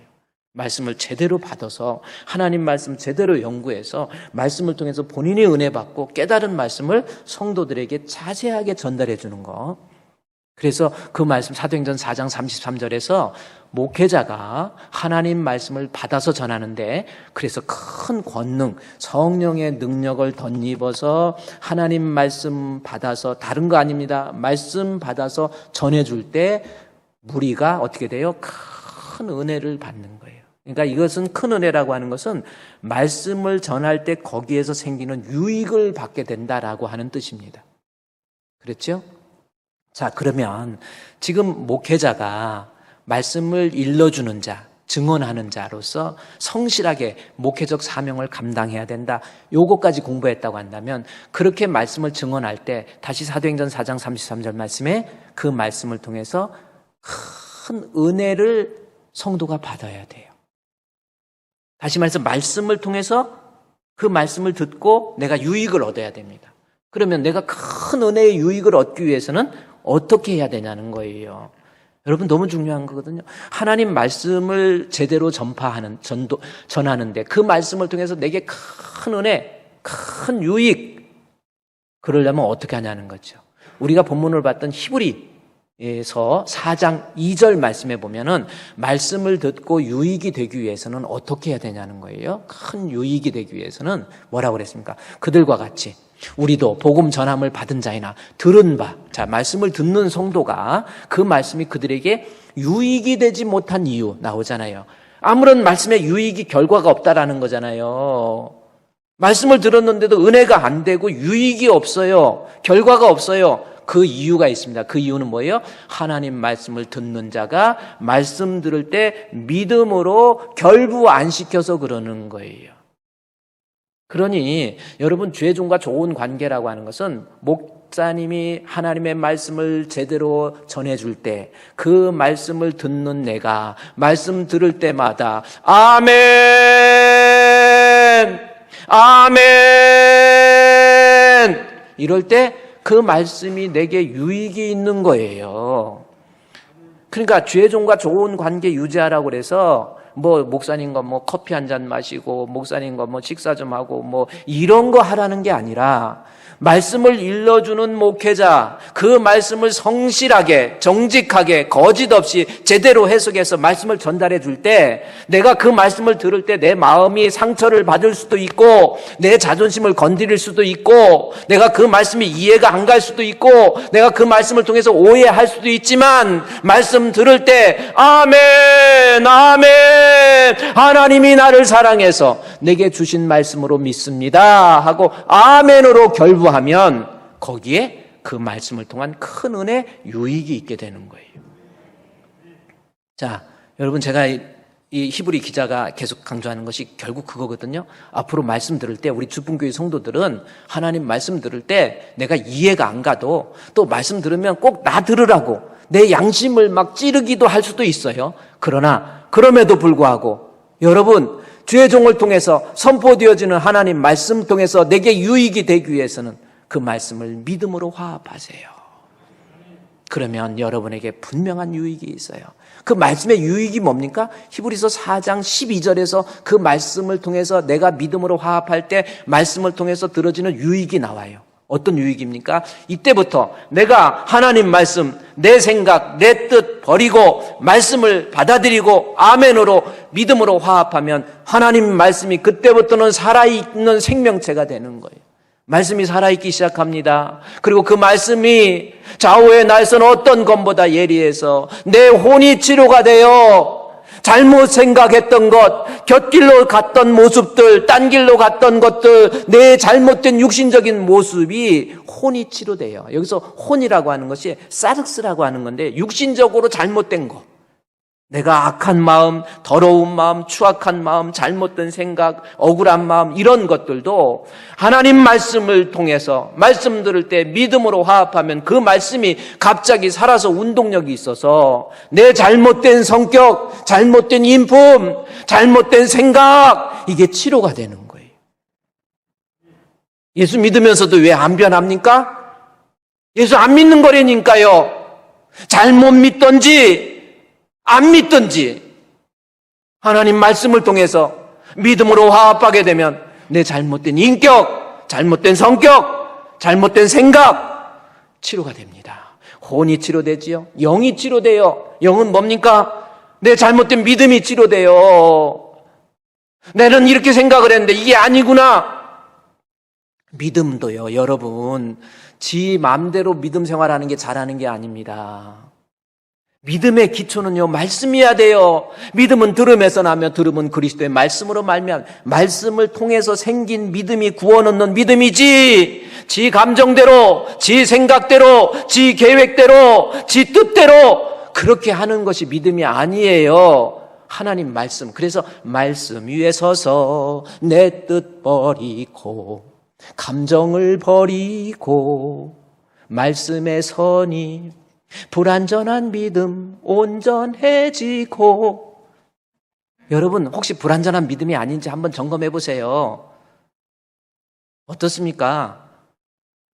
말씀을 제대로 받아서 하나님 말씀 제대로 연구해서 말씀을 통해서 본인이 은혜 받고 깨달은 말씀을 성도들에게 자세하게 전달해 주는 거. 그래서 그 말씀 사도행전 4장 33절에서 목회자가 하나님 말씀을 받아서 전하는데 그래서 큰 권능, 성령의 능력을 덧입어서 하나님 말씀 받아서 다른 거 아닙니다. 말씀 받아서 전해줄 때 무리가 어떻게 돼요? 큰 은혜를 받는 거예요. 그러니까 이것은 큰 은혜라고 하는 것은 말씀을 전할 때 거기에서 생기는 유익을 받게 된다라고 하는 뜻입니다. 그렇죠? 자, 그러면 지금 목회자가 말씀을 일러주는 자, 증언하는 자로서 성실하게 목회적 사명을 감당해야 된다. 요거까지 공부했다고 한다면 그렇게 말씀을 증언할 때 다시 사도행전 4장 33절 말씀에 그 말씀을 통해서 큰 은혜를 성도가 받아야 돼요. 다시 말해서 말씀을 통해서 그 말씀을 듣고 내가 유익을 얻어야 됩니다. 그러면 내가 큰 은혜의 유익을 얻기 위해서는 어떻게 해야 되냐는 거예요. 여러분 너무 중요한 거거든요. 하나님 말씀을 제대로 전하는데 그 말씀을 통해서 내게 큰 은혜, 큰 유익 그러려면 어떻게 하냐는 거죠. 우리가 본문을 봤던 히브리서 4장 2절 말씀에 보면은 말씀을 듣고 유익이 되기 위해서는 어떻게 해야 되냐는 거예요. 큰 유익이 되기 위해서는 뭐라고 그랬습니까? 그들과 같이 우리도 복음 전함을 받은 자이나 들은 바, 자 말씀을 듣는 성도가 그 말씀이 그들에게 유익이 되지 못한 이유 나오잖아요. 아무런 말씀에 유익이 결과가 없다라는 거잖아요. 말씀을 들었는데도 은혜가 안 되고 유익이 없어요. 결과가 없어요. 그 이유가 있습니다. 그 이유는 뭐예요? 하나님 말씀을 듣는 자가 말씀 들을 때 믿음으로 결부 안 시켜서 그러는 거예요. 그러니 여러분 죄종과 좋은 관계라고 하는 것은 목사님이 하나님의 말씀을 제대로 전해줄 때 그 말씀을 듣는 내가 말씀 들을 때마다 아멘 아멘 이럴 때 그 말씀이 내게 유익이 있는 거예요. 그러니까 죄종과 좋은 관계 유지하라고 그래서 뭐 목사님과 뭐 커피 한 잔 마시고 목사님과 뭐 식사 좀 하고 뭐 이런 거 하라는 게 아니라 말씀을 일러주는 목회자, 그 말씀을 성실하게 정직하게 거짓 없이 제대로 해석해서 말씀을 전달해 줄 때 내가 그 말씀을 들을 때 내 마음이 상처를 받을 수도 있고 내 자존심을 건드릴 수도 있고 내가 그 말씀이 이해가 안 갈 수도 있고 내가 그 말씀을 통해서 오해할 수도 있지만 말씀 들을 때 아멘 아멘 하나님이 나를 사랑해서 내게 주신 말씀으로 믿습니다 하고 아멘으로 결부하면 거기에 그 말씀을 통한 큰 은혜 유익이 있게 되는 거예요. 자, 여러분 제가 이 히브리 기자가 계속 강조하는 것이 결국 그거거든요. 앞으로 말씀 들을 때 우리 주분교회 성도들은 하나님 말씀 들을 때 내가 이해가 안 가도 또 말씀 들으면 꼭 나 들으라고 내 양심을 막 찌르기도 할 수도 있어요. 그러나 그럼에도 불구하고 여러분 주의 종을 통해서 선포되어지는 하나님 말씀 통해서 내게 유익이 되기 위해서는 그 말씀을 믿음으로 화합하세요. 그러면 여러분에게 분명한 유익이 있어요. 그 말씀의 유익이 뭡니까? 히브리서 4장 12절에서 그 말씀을 통해서 내가 믿음으로 화합할 때 말씀을 통해서 들어지는 유익이 나와요. 어떤 유익입니까? 이때부터 내가 하나님 말씀, 내 생각, 내 뜻 버리고 말씀을 받아들이고 아멘으로 믿음으로 화합하면 하나님 말씀이 그때부터는 살아있는 생명체가 되는 거예요. 말씀이 살아있기 시작합니다. 그리고 그 말씀이 좌우의 날선 어떤 것보다 예리해서 내 혼이 치료가 되어 잘못 생각했던 것, 곁길로 갔던 모습들, 딴 길로 갔던 것들, 내 잘못된 육신적인 모습이 혼이 치료돼요. 여기서 혼이라고 하는 것이 사르스라고 하는 건데 육신적으로 잘못된 거. 내가 악한 마음, 더러운 마음, 추악한 마음, 잘못된 생각, 억울한 마음 이런 것들도 하나님 말씀을 통해서 말씀 들을 때 믿음으로 화합하면 그 말씀이 갑자기 살아서 운동력이 있어서 내 잘못된 성격, 잘못된 인품, 잘못된 생각 이게 치료가 되는 거예요. 예수 믿으면서도 왜 안 변합니까? 예수 안 믿는 거라니까요. 잘못 믿던지 안 믿든지 하나님 말씀을 통해서 믿음으로 화합하게 되면 내 잘못된 인격, 잘못된 성격, 잘못된 생각 치료가 됩니다. 혼이 치료되지요. 영이 치료돼요. 영은 뭡니까? 내 잘못된 믿음이 치료돼요. 나는 이렇게 생각을 했는데 이게 아니구나. 믿음도요. 여러분 지 마음대로 믿음 생활하는 게 잘하는 게 아닙니다. 믿음의 기초는요 말씀이어야 돼요. 믿음은 들음에서 나며 들음은 그리스도의 말씀으로 말미암아 말씀을 통해서 생긴 믿음이 구원 얻는 믿음이지 지 감정대로 지 생각대로 지 계획대로 지 뜻대로 그렇게 하는 것이 믿음이 아니에요. 하나님 말씀. 그래서 말씀 위에 서서 내 뜻 버리고 감정을 버리고 말씀의 선이 불완전한 믿음 온전해지고 여러분 혹시 불완전한 믿음이 아닌지 한번 점검해 보세요. 어떻습니까?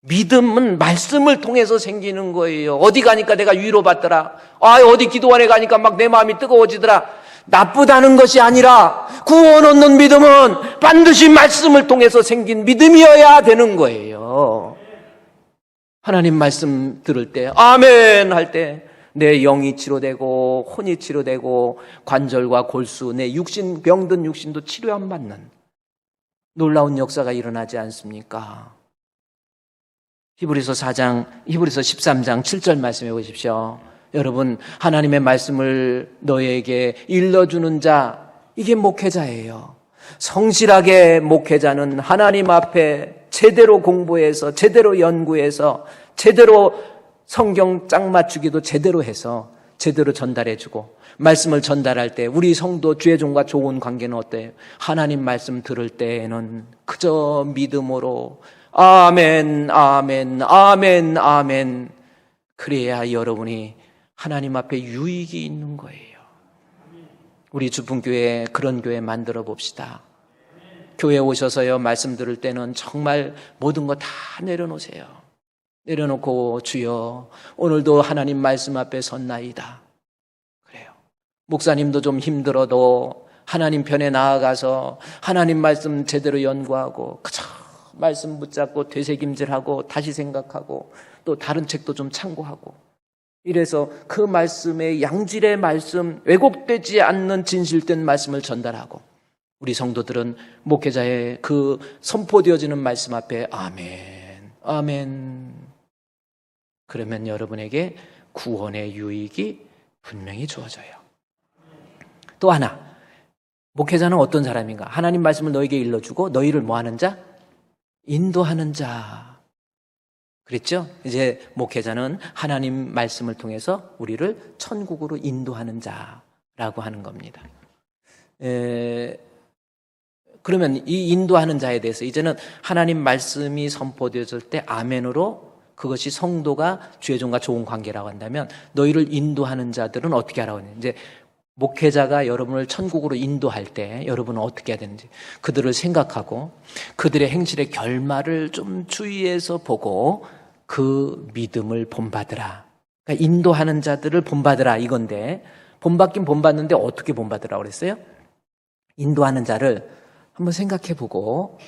믿음은 말씀을 통해서 생기는 거예요. 어디 가니까 내가 위로받더라. 어디 기도원에 가니까 막 내 마음이 뜨거워지더라. 나쁘다는 것이 아니라 구원 얻는 믿음은 반드시 말씀을 통해서 생긴 믿음이어야 되는 거예요. 하나님 말씀 들을 때 아멘 할 때 내 영이 치료되고 혼이 치료되고 관절과 골수 내 육신 병든 육신도 치료 안 받는 놀라운 역사가 일어나지 않습니까? 히브리서 13장 7절 말씀해 보십시오. 여러분 하나님의 말씀을 너에게 일러주는 자 이게 목회자예요. 성실하게 목회자는 하나님 앞에 제대로 공부해서 제대로 연구해서 제대로 성경 짝 맞추기도 제대로 해서 제대로 전달해주고 말씀을 전달할 때 우리 성도 주의 종과 좋은 관계는 어때요? 하나님 말씀 들을 때에는 그저 믿음으로 아멘 아멘 아멘 아멘 그래야 여러분이 하나님 앞에 유익이 있는 거예요. 우리 주분교회 그런 교회 만들어 봅시다. 교회 오셔서요 말씀 들을 때는 정말 모든 거 다 내려놓으세요. 내려놓고 주여 오늘도 하나님 말씀 앞에 섰나이다. 목사님도 좀 힘들어도 하나님 편에 나아가서 하나님 말씀 제대로 연구하고 그저 말씀 붙잡고 되새김질하고 다시 생각하고 또 다른 책도 좀 참고하고 이래서 그 말씀의 양질의 말씀, 왜곡되지 않는 진실된 말씀을 전달하고 우리 성도들은 목회자의 그 선포되어지는 말씀 앞에 아멘, 아멘. 그러면 여러분에게 구원의 유익이 분명히 주어져요. 또 하나, 목회자는 어떤 사람인가? 하나님 말씀을 너에게 일러주고 너희를 뭐하는 자? 인도하는 자. 그랬죠? 이제 목회자는 하나님 말씀을 통해서 우리를 천국으로 인도하는 자라고 하는 겁니다. 그러면 이 인도하는 자에 대해서 이제는 하나님 말씀이 선포되었을 때 아멘으로 그것이 성도가 주의종과 좋은 관계라고 한다면 너희를 인도하는 자들은 어떻게 하라고 하냐. 이제 목회자가 여러분을 천국으로 인도할 때 여러분은 어떻게 해야 되는지 그들을 생각하고 그들의 행실의 결말을 좀 주의해서 보고 그 믿음을 본받으라. 그러니까 인도하는 자들을 본받으라 이건데 본받긴 본받는데 어떻게 본받으라고 그랬어요? 인도하는 자를 한번 생각해 보고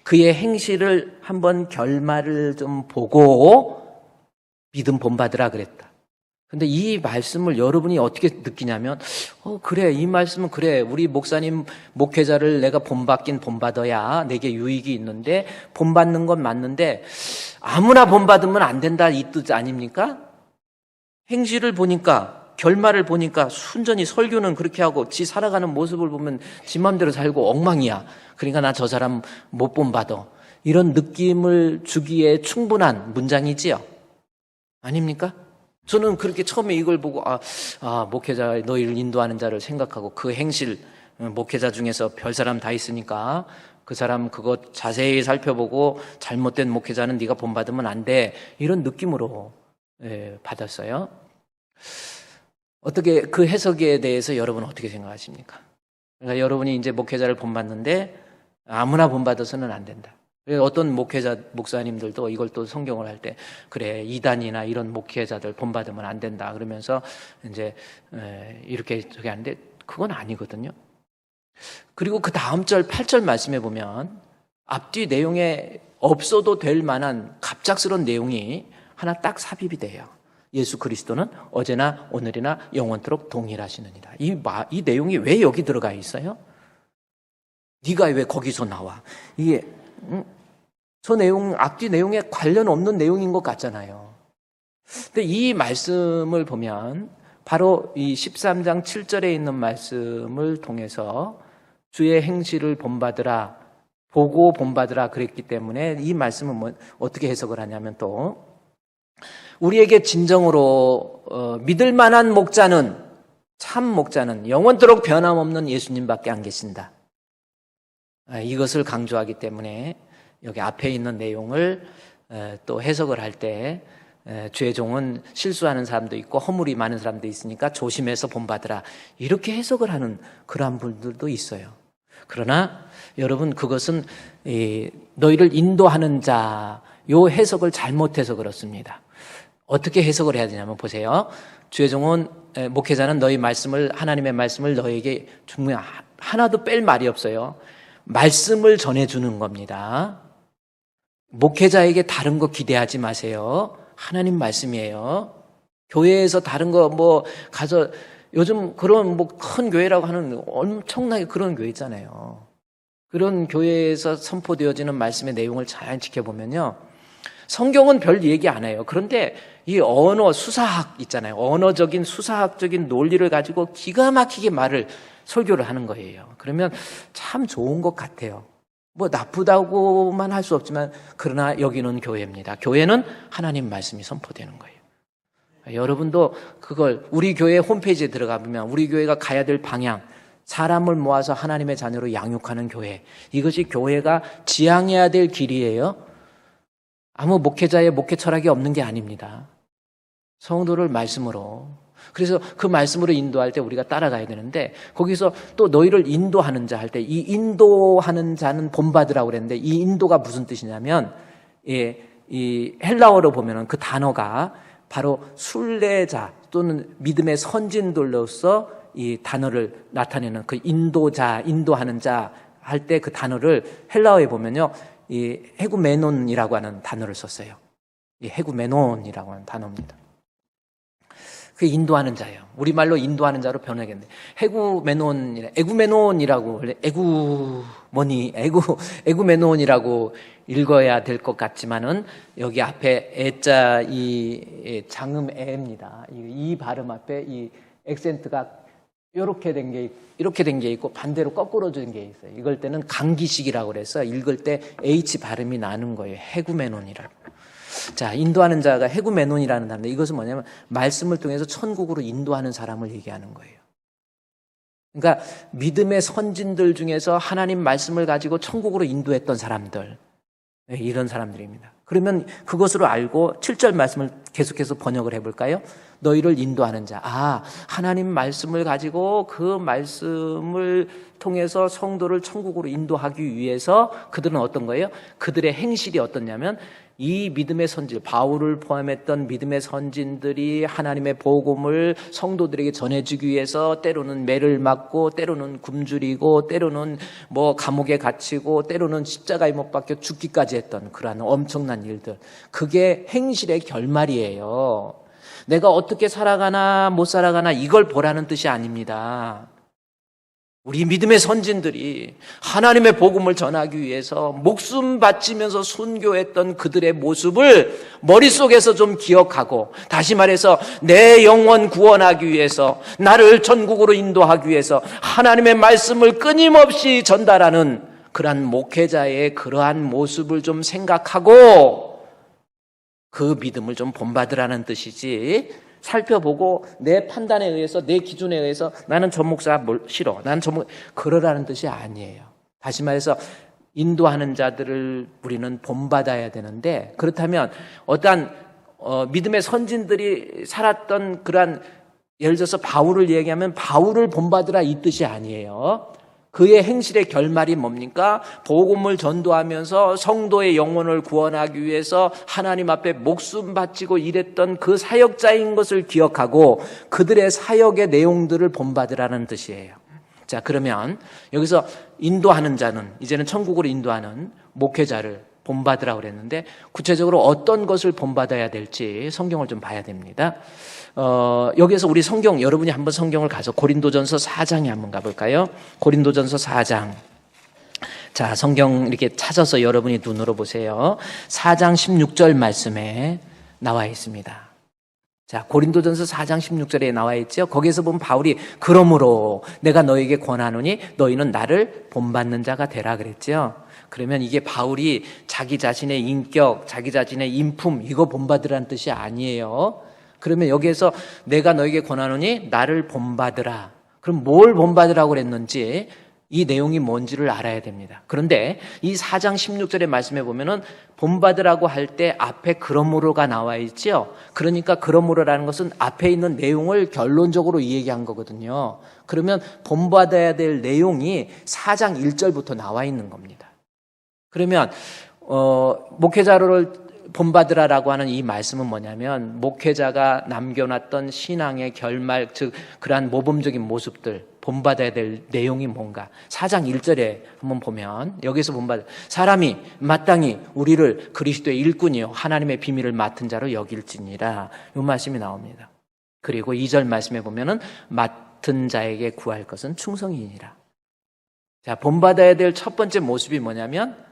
그의 행실을 한번 결말을 좀 보고 믿음 본받으라 그랬다. 근데 이 말씀을 여러분이 어떻게 느끼냐면 그래 이 말씀은 그래 우리 목사님 목회자를 내가 본받긴 본받아야 내게 유익이 있는데 본받는 건 맞는데 아무나 본받으면 안 된다 이 뜻 아닙니까? 행실을 보니까 결말을 보니까 순전히 설교는 그렇게 하고 지 살아가는 모습을 보면 지 맘대로 살고 엉망이야. 그러니까 나 저 사람 못 본받아. 이런 느낌을 주기에 충분한 문장이지요. 아닙니까? 저는 그렇게 처음에 이걸 보고 목회자 너희를 인도하는 자를 생각하고 그 행실 목회자 중에서 별 사람 다 있으니까 그 사람 그것 자세히 살펴보고 잘못된 목회자는 네가 본받으면 안 돼. 이런 느낌으로 받았어요. 어떻게 그 해석에 대해서 여러분은 어떻게 생각하십니까? 그러니까 여러분이 이제 목회자를 본받는데 아무나 본받아서는 안 된다. 어떤 목회자 목사님들도 이걸 또 성경을 할 때 그래 이단이나 이런 목회자들 본받으면 안 된다 그러면서 이제 이렇게 저기 하는데 그건 아니거든요. 그리고 그 다음 절 8절 말씀에 보면 앞뒤 내용에 없어도 될 만한 갑작스러운 내용이 하나 딱 삽입이 돼요. 예수 그리스도는 어제나 오늘이나 영원토록 동일하시느니라. 이 내용이 왜 여기 들어가 있어요? 네가 왜 거기서 나와? 이게 저 내용 앞뒤 내용에 관련 없는 내용인 것 같잖아요. 근데 이 말씀을 보면 바로 이 13장 7절에 있는 말씀을 통해서 주의 행실을 본받으라, 보고 본받으라 그랬기 때문에 이 말씀은 어떻게 해석을 하냐면 또 우리에게 진정으로 믿을 만한 목자는 참 목자는 영원토록 변함없는 예수님밖에 안 계신다. 이것을 강조하기 때문에 여기 앞에 있는 내용을 또 해석을 할 때 죄종은 실수하는 사람도 있고 허물이 많은 사람도 있으니까 조심해서 본받으라 이렇게 해석을 하는 그러한 분들도 있어요. 그러나 여러분 그것은 너희를 인도하는 자 요 해석을 잘못해서 그렇습니다. 어떻게 해석을 해야 되냐면 보세요. 죄종은 목회자는 너희 말씀을 하나님의 말씀을 너에게 정말 하나도 뺄 말이 없어요. 말씀을 전해주는 겁니다. 목회자에게 다른 거 기대하지 마세요. 하나님 말씀이에요. 교회에서 다른 거 가서 요즘 그런 큰 교회라고 하는 엄청나게 그런 교회 있잖아요. 그런 교회에서 선포되어지는 말씀의 내용을 잘 지켜보면요. 성경은 별 얘기 안 해요. 그런데 이 언어 수사학 있잖아요. 언어적인 수사학적인 논리를 가지고 기가 막히게 설교를 하는 거예요. 그러면 참 좋은 것 같아요. 나쁘다고만 할 수 없지만 그러나 여기는 교회입니다. 교회는 하나님 말씀이 선포되는 거예요. 여러분도 그걸 우리 교회 홈페이지에 들어가 보면 우리 교회가 가야 될 방향, 사람을 모아서 하나님의 자녀로 양육하는 교회, 이것이 교회가 지향해야 될 길이에요. 아무 목회자의 목회 철학이 없는 게 아닙니다. 성도를 말씀으로, 그래서 그 말씀으로 인도할 때 우리가 따라가야 되는데 거기서 또 너희를 인도하는 자 할 때 이 인도하는 자는 본받으라고 그랬는데 이 인도가 무슨 뜻이냐면 이 헬라어로 보면은 그 단어가 바로 순례자 또는 믿음의 선진들로서 이 단어를 나타내는 그 인도자, 인도하는 자 할 때 그 단어를 헬라어에 보면요, 이 헤구메논이라고 하는 단어를 썼어요. 이 헤구메논이라고 하는 단어입니다. 그 인도하는 자예요. 우리말로 인도하는 자로 변하겠네. 에구메논이라고 원래 에구메논이라고 읽어야 될 것 같지만은 여기 앞에 애자 이 장음 애입니다. 이 발음 앞에 이 액센트가 이렇게 된 게 있고 반대로 거꾸로 된 게 있어요. 이걸 때는 강기식이라고 그래서 읽을 때 H 발음이 나는 거예요. 헤구메논이라고. 자, 인도하는 자가 헤구메논이라는 단어인데 이것은 뭐냐면 말씀을 통해서 천국으로 인도하는 사람을 얘기하는 거예요. 그러니까 믿음의 선진들 중에서 하나님 말씀을 가지고 천국으로 인도했던 사람들, 이런 사람들입니다. 그러면 그것으로 알고 7절 말씀을 계속해서 번역을 해볼까요? 너희를 인도하는 자. 하나님 말씀을 가지고 그 말씀을 통해서 성도를 천국으로 인도하기 위해서 그들은 어떤 거예요? 그들의 행실이 어떻냐면 이 믿음의 선진, 바울을 포함했던 믿음의 선진들이 하나님의 복음을 성도들에게 전해주기 위해서 때로는 매를 맞고 때로는 굶주리고 때로는 감옥에 갇히고 때로는 십자가에 못 박혀 죽기까지 했던 그러한 엄청난 일들, 그게 행실의 결말이에요. 내가 어떻게 살아가나 못 살아가나 이걸 보라는 뜻이 아닙니다. 우리 믿음의 선진들이 하나님의 복음을 전하기 위해서 목숨 바치면서 순교했던 그들의 모습을 머릿속에서 좀 기억하고, 다시 말해서 내 영혼 구원하기 위해서, 나를 천국으로 인도하기 위해서 하나님의 말씀을 끊임없이 전달하는 그러한 목회자의 그러한 모습을 좀 생각하고 그 믿음을 좀 본받으라는 뜻이지, 살펴보고 내 판단에 의해서, 내 기준에 의해서 나는 저 목사 싫어, 나는 그러라는 뜻이 아니에요. 다시 말해서 인도하는 자들을 우리는 본받아야 되는데, 그렇다면 어떠한 믿음의 선진들이 살았던 그러한, 예를 들어서 바울을 얘기하면 바울을 본받으라 이 뜻이 아니에요. 그의 행실의 결말이 뭡니까? 복음을 전도하면서 성도의 영혼을 구원하기 위해서 하나님 앞에 목숨 바치고 일했던 그 사역자인 것을 기억하고 그들의 사역의 내용들을 본받으라는 뜻이에요. 자, 그러면 여기서 인도하는 자는, 이제는 천국으로 인도하는 목회자를 본받으라고 그랬는데 구체적으로 어떤 것을 본받아야 될지 성경을 좀 봐야 됩니다. 여기에서 우리 성경, 여러분이 한번 성경을 가서 고린도전서 4장에 한번 가볼까요? 고린도전서 4장. 자, 성경 이렇게 찾아서 여러분이 눈으로 보세요. 4장 16절 말씀에 나와 있습니다. 자, 고린도전서 4장 16절에 나와 있죠. 거기에서 보면 바울이 그러므로 내가 너에게 권하노니 너희는 나를 본받는 자가 되라 그랬죠. 그러면 이게 바울이 자기 자신의 인격, 자기 자신의 인품 이거 본받으라는 뜻이 아니에요. 그러면 여기에서 내가 너에게 권하노니 나를 본받으라. 그럼 뭘 본받으라고 그랬는지 이 내용이 뭔지를 알아야 됩니다. 그런데 이 4장 16절의 말씀에 보면은 본받으라고 할 때 앞에 그러므로가 나와 있죠. 그러니까 그러므로라는 것은 앞에 있는 내용을 결론적으로 얘기한 거거든요. 그러면 본받아야 될 내용이 4장 1절부터 나와 있는 겁니다. 그러면 목회자를 본받으라라고 하는 이 말씀은 뭐냐면 목회자가 남겨놨던 신앙의 결말, 즉 그러한 모범적인 모습들, 본받아야 될 내용이 뭔가 4장 1절에 한번 보면 여기서 본받아 사람이 마땅히 우리를 그리스도의 일꾼이요 하나님의 비밀을 맡은 자로 여길지니라, 이 말씀이 나옵니다. 그리고 2절 말씀에 보면은 맡은 자에게 구할 것은 충성이니라. 자, 본받아야 될 첫 번째 모습이 뭐냐면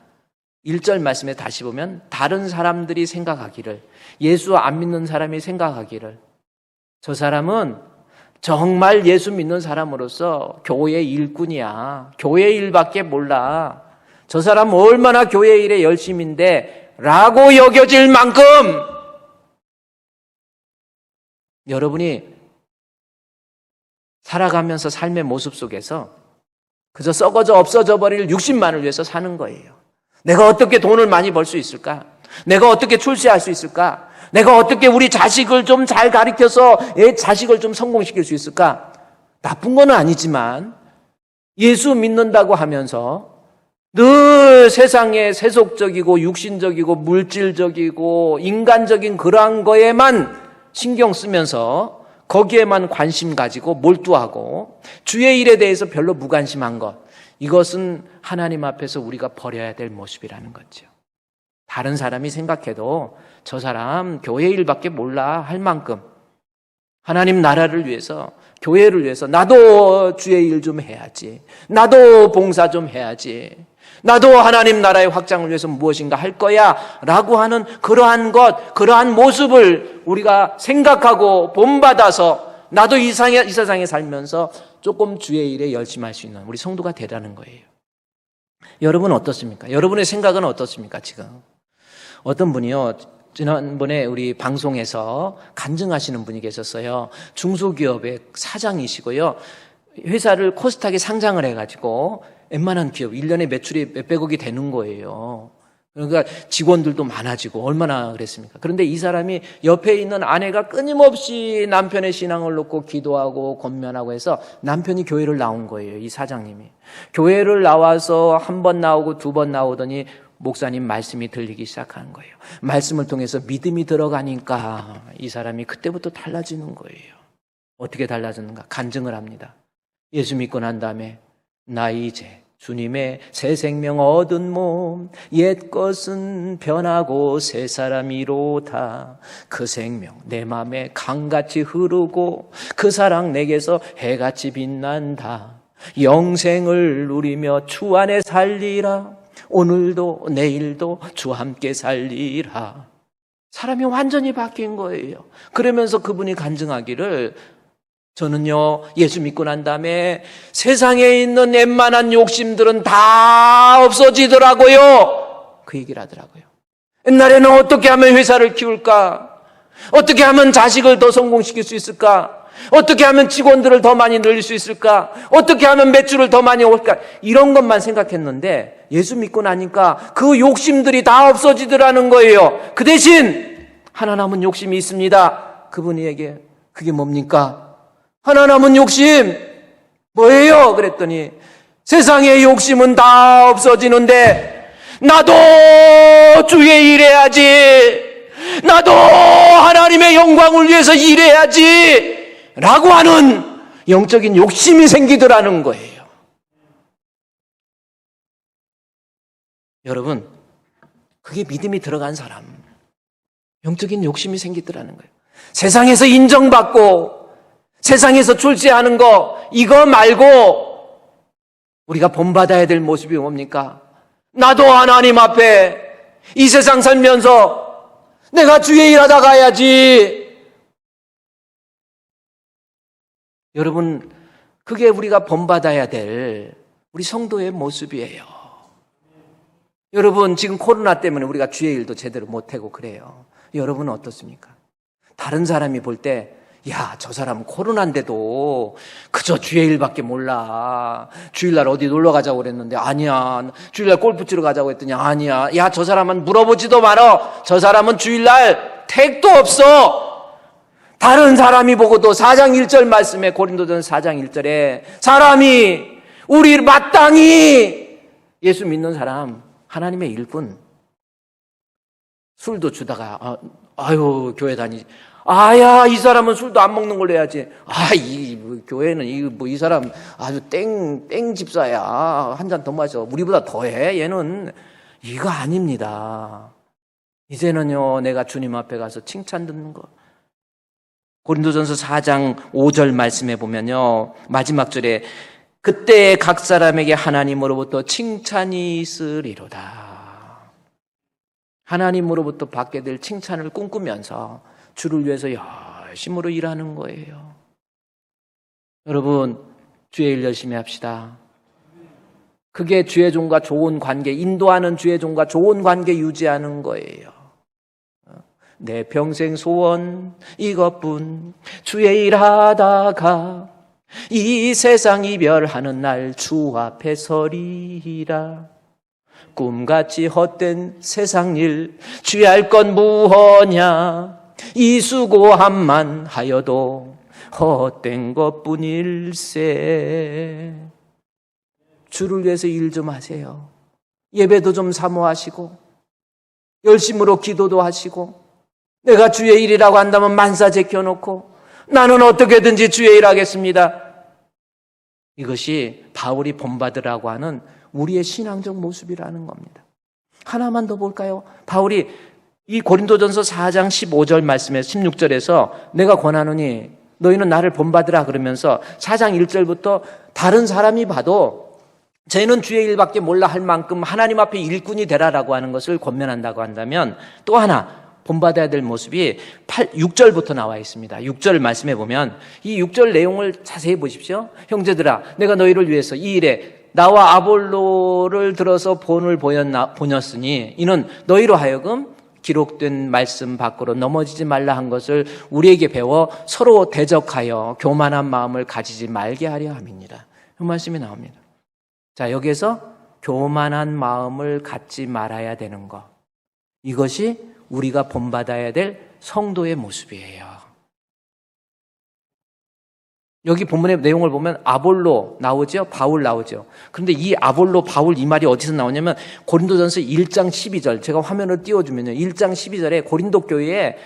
1절 말씀에 다시 보면 다른 사람들이 생각하기를, 예수 안 믿는 사람이 생각하기를 저 사람은 정말 예수 믿는 사람으로서 교회 일꾼이야, 교회 일밖에 몰라, 저 사람 얼마나 교회 일에 열심인데 라고 여겨질 만큼 여러분이 살아가면서 삶의 모습 속에서 그저 썩어져 없어져 버릴 육신만을 위해서 사는 거예요. 내가 어떻게 돈을 많이 벌 수 있을까? 내가 어떻게 출세할 수 있을까? 내가 어떻게 우리 자식을 좀 잘 가르쳐서 애 자식을 좀 성공시킬 수 있을까? 나쁜 건 아니지만 예수 믿는다고 하면서 늘 세상에 세속적이고 육신적이고 물질적이고 인간적인 그러한 거에만 신경 쓰면서 거기에만 관심 가지고 몰두하고 주의 일에 대해서 별로 무관심한 것, 이것은 하나님 앞에서 우리가 버려야 될 모습이라는 거죠. 다른 사람이 생각해도 저 사람 교회 일밖에 몰라 할 만큼 하나님 나라를 위해서, 교회를 위해서 나도 주의 일 좀 해야지, 나도 봉사 좀 해야지, 나도 하나님 나라의 확장을 위해서 무엇인가 할 거야 라고 하는 그러한 것, 그러한 모습을 우리가 생각하고 본받아서 나도 이 세상에 살면서 조금 주의 일에 열심히 할 수 있는 우리 성도가 되라는 거예요. 여러분 어떻습니까? 여러분의 생각은 어떻습니까? 지금 어떤 분이요, 지난번에 우리 방송에서 간증하시는 분이 계셨어요. 중소기업의 사장이시고요, 회사를 코스닥에 상장을 해가지고 웬만한 기업 1년에 매출이 몇백억이 되는 거예요. 그러니까 직원들도 많아지고 얼마나 그랬습니까? 그런데 이 사람이 옆에 있는 아내가 끊임없이 남편의 신앙을 놓고 기도하고 권면하고 해서 남편이 교회를 나온 거예요. 이 사장님이 교회를 나와서 한 번 나오고 두 번 나오더니 목사님 말씀이 들리기 시작한 거예요. 말씀을 통해서 믿음이 들어가니까 이 사람이 그때부터 달라지는 거예요. 어떻게 달라졌는가? 간증을 합니다. 예수 믿고 난 다음에 나 이제 주님의 새 생명 얻은 몸, 옛 것은 변하고 새 사람이로다. 그 생명 내 맘에 강같이 흐르고 그 사랑 내게서 해같이 빛난다. 영생을 누리며 주 안에 살리라. 오늘도 내일도 주 함께 살리라. 사람이 완전히 바뀐 거예요. 그러면서 그분이 간증하기를, 저는요 예수 믿고 난 다음에 세상에 있는 웬만한 욕심들은 다 없어지더라고요. 그 얘기를 하더라고요. 옛날에는 어떻게 하면 회사를 키울까? 어떻게 하면 자식을 더 성공시킬 수 있을까? 어떻게 하면 직원들을 더 많이 늘릴 수 있을까? 어떻게 하면 매출을 더 많이 올까? 이런 것만 생각했는데 예수 믿고 나니까 그 욕심들이 다 없어지더라는 거예요. 그 대신 하나 남은 욕심이 있습니다. 그분에게 그게 뭡니까? 하나 남은 욕심 뭐예요? 그랬더니 세상의 욕심은 다 없어지는데 나도 주의 일해야지, 나도 하나님의 영광을 위해서 일해야지 라고 하는 영적인 욕심이 생기더라는 거예요. 여러분, 그게 믿음이 들어간 사람, 영적인 욕심이 생기더라는 거예요. 세상에서 인정받고 세상에서 출세하는 거, 이거 말고 우리가 본받아야 될 모습이 뭡니까? 나도 하나님 앞에 이 세상 살면서 내가 주의 일하다 가야지. 여러분, 그게 우리가 본받아야 될 우리 성도의 모습이에요. 여러분, 지금 코로나 때문에 우리가 주의 일도 제대로 못하고 그래요. 여러분은 어떻습니까? 다른 사람이 볼 때, 야, 저 사람은 코로나인데도 그저 주의 일밖에 몰라. 주일날 어디 놀러 가자고 그랬는데 아니야. 주일날 골프 치러 가자고 했더니 아니야. 야, 저 사람은 물어보지도 말어. 저 사람은 주일날 택도 없어. 다른 사람이 보고도 4장 1절 말씀에, 고린도전서 4장 1절에 사람이 우리 마땅히 예수 믿는 사람, 하나님의 일꾼, 술도 주다가 아유 교회 다니지, 아야 이 사람은 술도 안 먹는 걸로 해야지, 이 교회는 이 사람 아주 땡 집사야, 한 잔 더 마셔, 우리보다 더해 얘는, 이거 아닙니다. 이제는요 내가 주님 앞에 가서 칭찬 듣는 거. 고린도전서 4장 5절 말씀에 보면요, 마지막 절에 그때 각 사람에게 하나님으로부터 칭찬이 있으리로다. 하나님으로부터 받게 될 칭찬을 꿈꾸면서 주를 위해서 열심으로 일하는 거예요. 여러분, 주의 일 열심히 합시다. 그게 주의 종과 좋은 관계, 인도하는 주의 종과 좋은 관계 유지하는 거예요. 내 평생 소원 이것뿐, 주의 일 하다가 이 세상 이별하는 날 주 앞에 서리라. 꿈같이 헛된 세상 일 취할 건 무엇냐, 이 수고함만 하여도 헛된 것뿐일세. 주를 위해서 일 좀 하세요. 예배도 좀 사모하시고 열심으로 기도도 하시고, 내가 주의 일이라고 한다면 만사 제껴놓고 나는 어떻게든지 주의 일 하겠습니다. 이것이 바울이 본받으라고 하는 우리의 신앙적 모습이라는 겁니다. 하나만 더 볼까요? 바울이 이 고린도전서 4장 15절 말씀에서 16절에서 내가 권하노니 너희는 나를 본받으라 그러면서 4장 1절부터 다른 사람이 봐도 쟤는 주의 일밖에 몰라 할 만큼 하나님 앞에 일꾼이 되라라고 하는 것을 권면한다고 한다면 또 하나 본받아야 될 모습이 6절부터 나와 있습니다. 6절 말씀해 보면 이 6절 내용을 자세히 보십시오. 형제들아 내가 너희를 위해서 이 일에 나와 아볼로를 들어서 본을 보냈으니 이는 너희로 하여금 기록된 말씀 밖으로 넘어지지 말라 한 것을 우리에게 배워 서로 대적하여 교만한 마음을 가지지 말게 하려 함이니라. 이 말씀이 나옵니다. 자, 여기에서 교만한 마음을 갖지 말아야 되는 것, 이것이 우리가 본받아야 될 성도의 모습이에요. 여기 본문의 내용을 보면 아볼로 나오죠? 바울 나오죠? 그런데 이 아볼로, 바울 이 말이 어디서 나오냐면 고린도전서 1장 12절, 제가 화면을 띄워주면요. 1장 12절에 고린도 교회에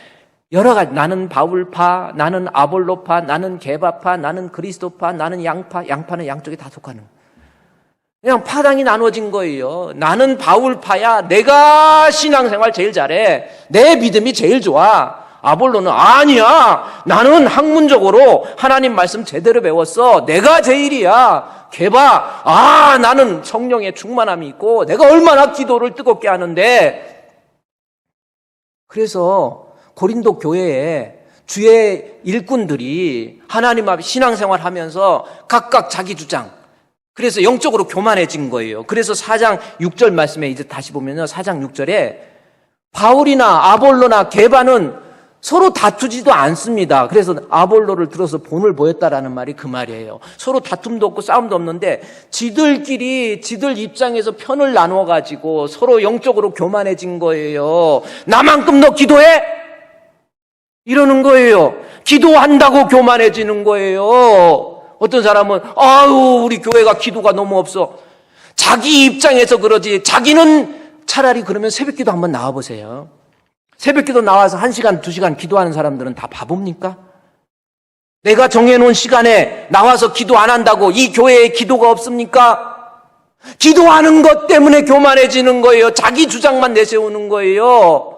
여러 가지, 나는 바울파, 나는 아볼로파, 나는 게바파, 나는 그리스도파, 나는 양파, 양파는 양쪽에 다 속하는, 그냥 파당이 나눠진 거예요. 나는 바울파야. 내가 신앙생활 제일 잘해. 내 믿음이 제일 좋아. 아볼로는 아니야. 나는 학문적으로 하나님 말씀 제대로 배웠어. 내가 제일이야. 게바, 나는 성령의 충만함이 있고 내가 얼마나 기도를 뜨겁게 하는데. 그래서 고린도 교회에 주의 일꾼들이 하나님 앞에 신앙생활 하면서 각각 자기 주장, 그래서 영적으로 교만해진 거예요. 그래서 4장 6절 말씀에 이제 다시 보면요. 4장 6절에 바울이나 아볼로나 게바는 서로 다투지도 않습니다. 그래서 아볼로를 들어서 본을 보였다라는 말이 그 말이에요. 서로 다툼도 없고 싸움도 없는데 지들끼리 지들 입장에서 편을 나누어가지고 서로 영적으로 교만해진 거예요. 나만큼 너 기도해? 이러는 거예요. 기도한다고 교만해지는 거예요. 어떤 사람은 우리 교회가 기도가 너무 없어. 자기 입장에서 그러지. 자기는 차라리 그러면 새벽기도 한번 나와보세요. 새벽기도 나와서 1시간, 2시간 기도하는 사람들은 다 바보입니까? 내가 정해놓은 시간에 나와서 기도 안 한다고 이 교회에 기도가 없습니까? 기도하는 것 때문에 교만해지는 거예요. 자기 주장만 내세우는 거예요.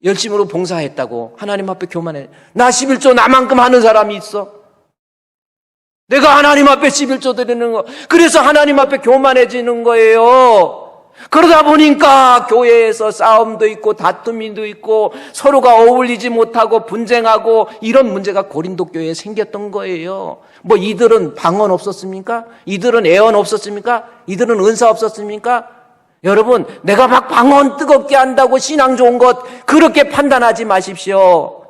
열심으로 봉사했다고 하나님 앞에 교만해. 나 11조 나만큼 하는 사람이 있어. 내가 하나님 앞에 11조 드리는 거. 그래서 하나님 앞에 교만해지는 거예요. 그러다 보니까 교회에서 싸움도 있고 다툼도 있고 서로가 어울리지 못하고 분쟁하고 이런 문제가 고린도 교회에 생겼던 거예요. 뭐 이들은 방언 없었습니까? 이들은 애언 없었습니까? 이들은 은사 없었습니까? 여러분, 내가 막 방언 뜨겁게 한다고 신앙 좋은 것 그렇게 판단하지 마십시오.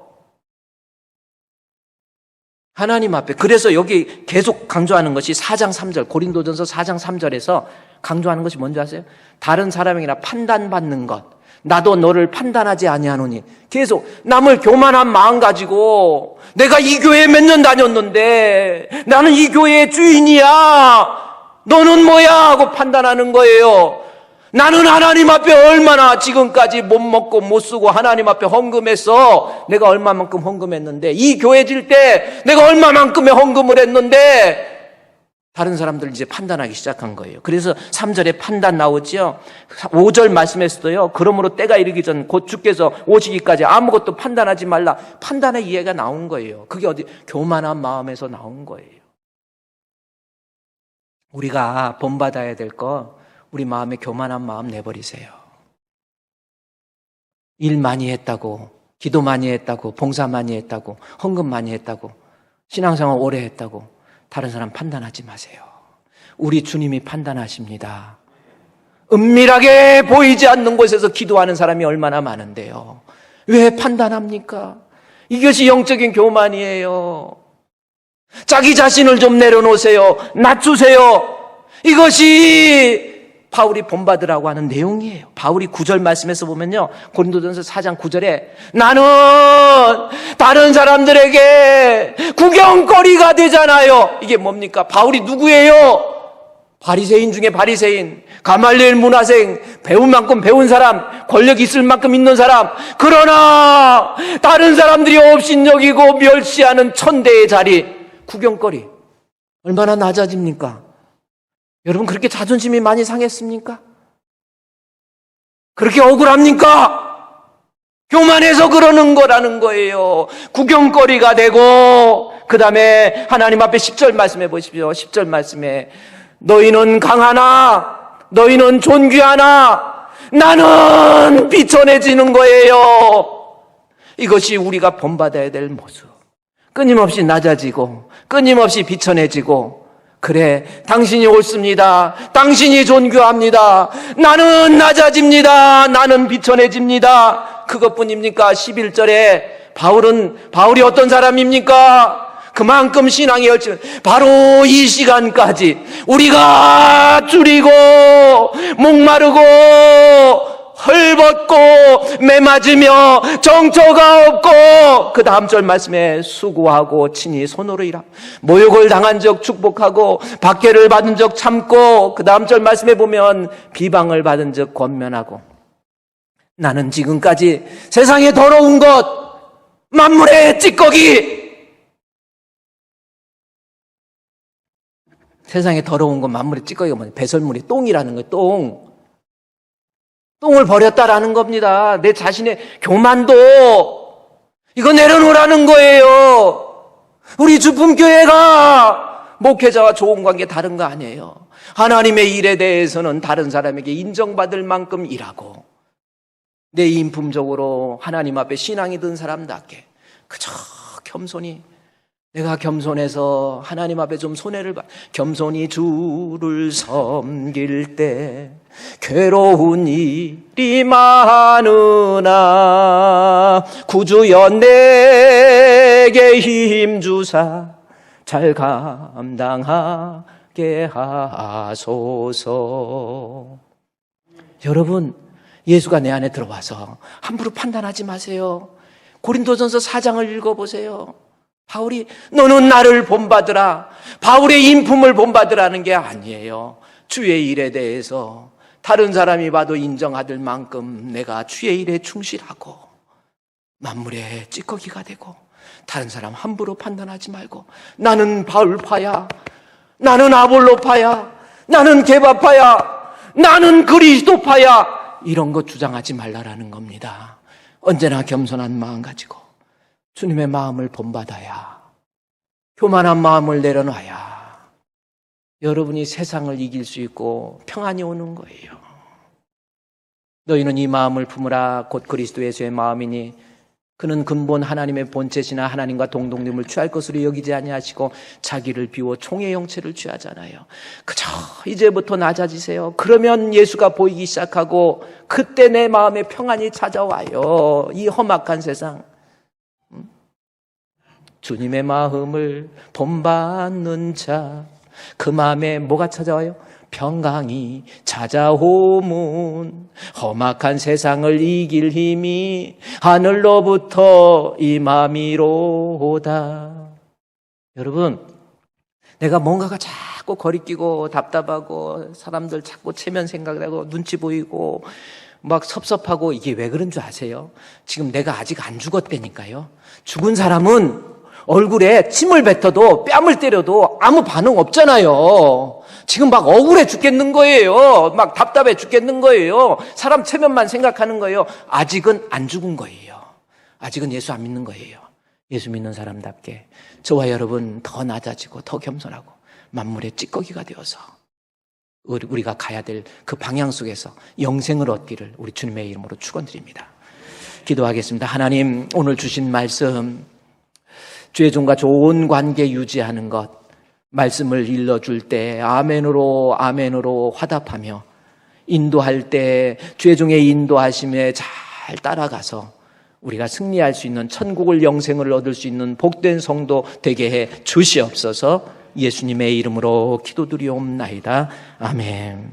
하나님 앞에. 그래서 여기 계속 강조하는 것이 4장 3절, 고린도전서 4장 3절에서 강조하는 것이 뭔지 아세요? 다른 사람에게나 판단받는 것. 나도 너를 판단하지 아니하노니. 계속 남을 교만한 마음 가지고 내가 이 교회에 몇 년 다녔는데 나는 이 교회의 주인이야. 너는 뭐야? 하고 판단하는 거예요. 나는 하나님 앞에 얼마나 지금까지 못 먹고 못 쓰고 하나님 앞에 헌금했어. 내가 얼마만큼 헌금했는데, 이 교회 질 때 내가 얼마만큼의 헌금을 했는데, 다른 사람들 이제 판단하기 시작한 거예요. 그래서 3절에 판단 나오죠. 5절 말씀에서도요. 그러므로 때가 이르기 전 곧 주께서 오시기까지 아무것도 판단하지 말라. 판단의 이해가 나온 거예요. 그게 어디 교만한 마음에서 나온 거예요. 우리가 본받아야 될 거, 우리 마음에 교만한 마음 내버리세요. 일 많이 했다고, 기도 많이 했다고, 봉사 많이 했다고, 헌금 많이 했다고, 신앙생활 오래 했다고 다른 사람 판단하지 마세요. 우리 주님이 판단하십니다. 은밀하게 보이지 않는 곳에서 기도하는 사람이 얼마나 많은데요. 왜 판단합니까? 이것이 영적인 교만이에요. 자기 자신을 좀 내려놓으세요. 낮추세요. 이것이 바울이 본받으라고 하는 내용이에요. 바울이 9절 말씀에서 보면요. 고린도전서 4장 9절에 나는 다른 사람들에게 구경거리가 되잖아요. 이게 뭡니까? 바울이 누구예요? 바리새인 중에 바리새인, 가말리엘 문화생, 배운 만큼 배운 사람, 권력 있을 만큼 있는 사람, 그러나 다른 사람들이 업신여기고 멸시하는 천대의 자리, 구경거리 얼마나 낮아집니까? 여러분, 그렇게 자존심이 많이 상했습니까? 그렇게 억울합니까? 교만해서 그러는 거라는 거예요. 구경거리가 되고, 그 다음에 하나님 앞에 10절 말씀해 보십시오. 10절 말씀에 너희는 강하나 너희는 존귀하나 나는 비천해지는 거예요. 이것이 우리가 본받아야 될 모습. 끊임없이 낮아지고 끊임없이 비천해지고, 그래 당신이 옳습니다, 당신이 존귀합니다, 나는 낮아집니다, 나는 비천해집니다. 그것뿐입니까? 11절에 바울이 어떤 사람입니까? 그만큼 신앙의 열정, 바로 이 시간까지 우리가 줄이고 목마르고 헐벗고 매맞으며 정처가 없고, 그 다음 절 말씀에 수고하고 친히 손으로 일하고 모욕을 당한 적 축복하고 박해를 받은 적 참고, 그 다음 절 말씀에 보면 비방을 받은 적 권면하고, 나는 지금까지 세상에 더러운 것, 만물의 찌꺼기, 세상에 더러운 건 만물의 찌꺼기가 뭐냐? 배설물이 똥이라는 거예요. 똥을 버렸다라는 겁니다. 내 자신의 교만도 이거 내려놓으라는 거예요. 우리 주품교회가 목회자와 좋은 관계 다른 거 아니에요. 하나님의 일에 대해서는 다른 사람에게 인정받을 만큼 일하고, 내 인품적으로 하나님 앞에 신앙이 든 사람답게 그저 겸손히, 내가 겸손해서 하나님 앞에 좀 손해를 겸손히 주를 섬길 때 괴로운 일이 많으나 구주여 내게 힘주사 잘 감당하게 하소서. 여러분, 예수가 내 안에 들어와서 함부로 판단하지 마세요. 고린도전서 4장을 읽어보세요. 바울이 너는 나를 본받으라, 바울의 인품을 본받으라는 게 아니에요. 주의 일에 대해서 다른 사람이 봐도 인정받을 만큼 내가 주의 일에 충실하고 만물의 찌꺼기가 되고, 다른 사람 함부로 판단하지 말고 나는 바울파야, 나는 아볼로파야, 나는 게바파야, 나는 그리스도파야, 이런 거 주장하지 말라라는 겁니다. 언제나 겸손한 마음 가지고 주님의 마음을 본받아야, 교만한 마음을 내려놔야 여러분이 세상을 이길 수 있고 평안이 오는 거예요. 너희는 이 마음을 품으라, 곧 그리스도 예수의 마음이니 그는 근본 하나님의 본체시나 하나님과 동독됨을 취할 것으로 여기지 아니하시고 자기를 비워 총의 형체를 취하잖아요. 그저 이제부터 낮아지세요. 그러면 예수가 보이기 시작하고 그때 내 마음에 평안이 찾아와요. 이 험악한 세상, 주님의 마음을 본받는 자, 그 마음에 뭐가 찾아와요? 평강이 찾아오문, 험악한 세상을 이길 힘이 하늘로부터 임함이로다. 여러분, 내가 뭔가가 자꾸 거리끼고 답답하고 사람들 자꾸 체면 생각을 하고 눈치 보이고 막 섭섭하고, 이게 왜 그런 줄 아세요? 지금 내가 아직 안 죽었다니까요. 죽은 사람은 얼굴에 침을 뱉어도 뺨을 때려도 아무 반응 없잖아요. 지금 막 억울해 죽겠는 거예요. 막 답답해 죽겠는 거예요. 사람 체면만 생각하는 거예요. 아직은 안 죽은 거예요. 아직은 예수 안 믿는 거예요. 예수 믿는 사람답게 저와 여러분 더 낮아지고 더 겸손하고 만물의 찌꺼기가 되어서 우리가 가야 될 그 방향 속에서 영생을 얻기를 우리 주님의 이름으로 축원드립니다. 기도하겠습니다. 하나님, 오늘 주신 말씀, 주의 종과 좋은 관계 유지하는 것, 말씀을 일러줄 때 아멘으로 아멘으로 화답하며 인도할 때 주의 종의 인도하심에 잘 따라가서 우리가 승리할 수 있는, 천국을 영생을 얻을 수 있는 복된 성도 되게 해 주시옵소서. 예수님의 이름으로 기도드리옵나이다. 아멘.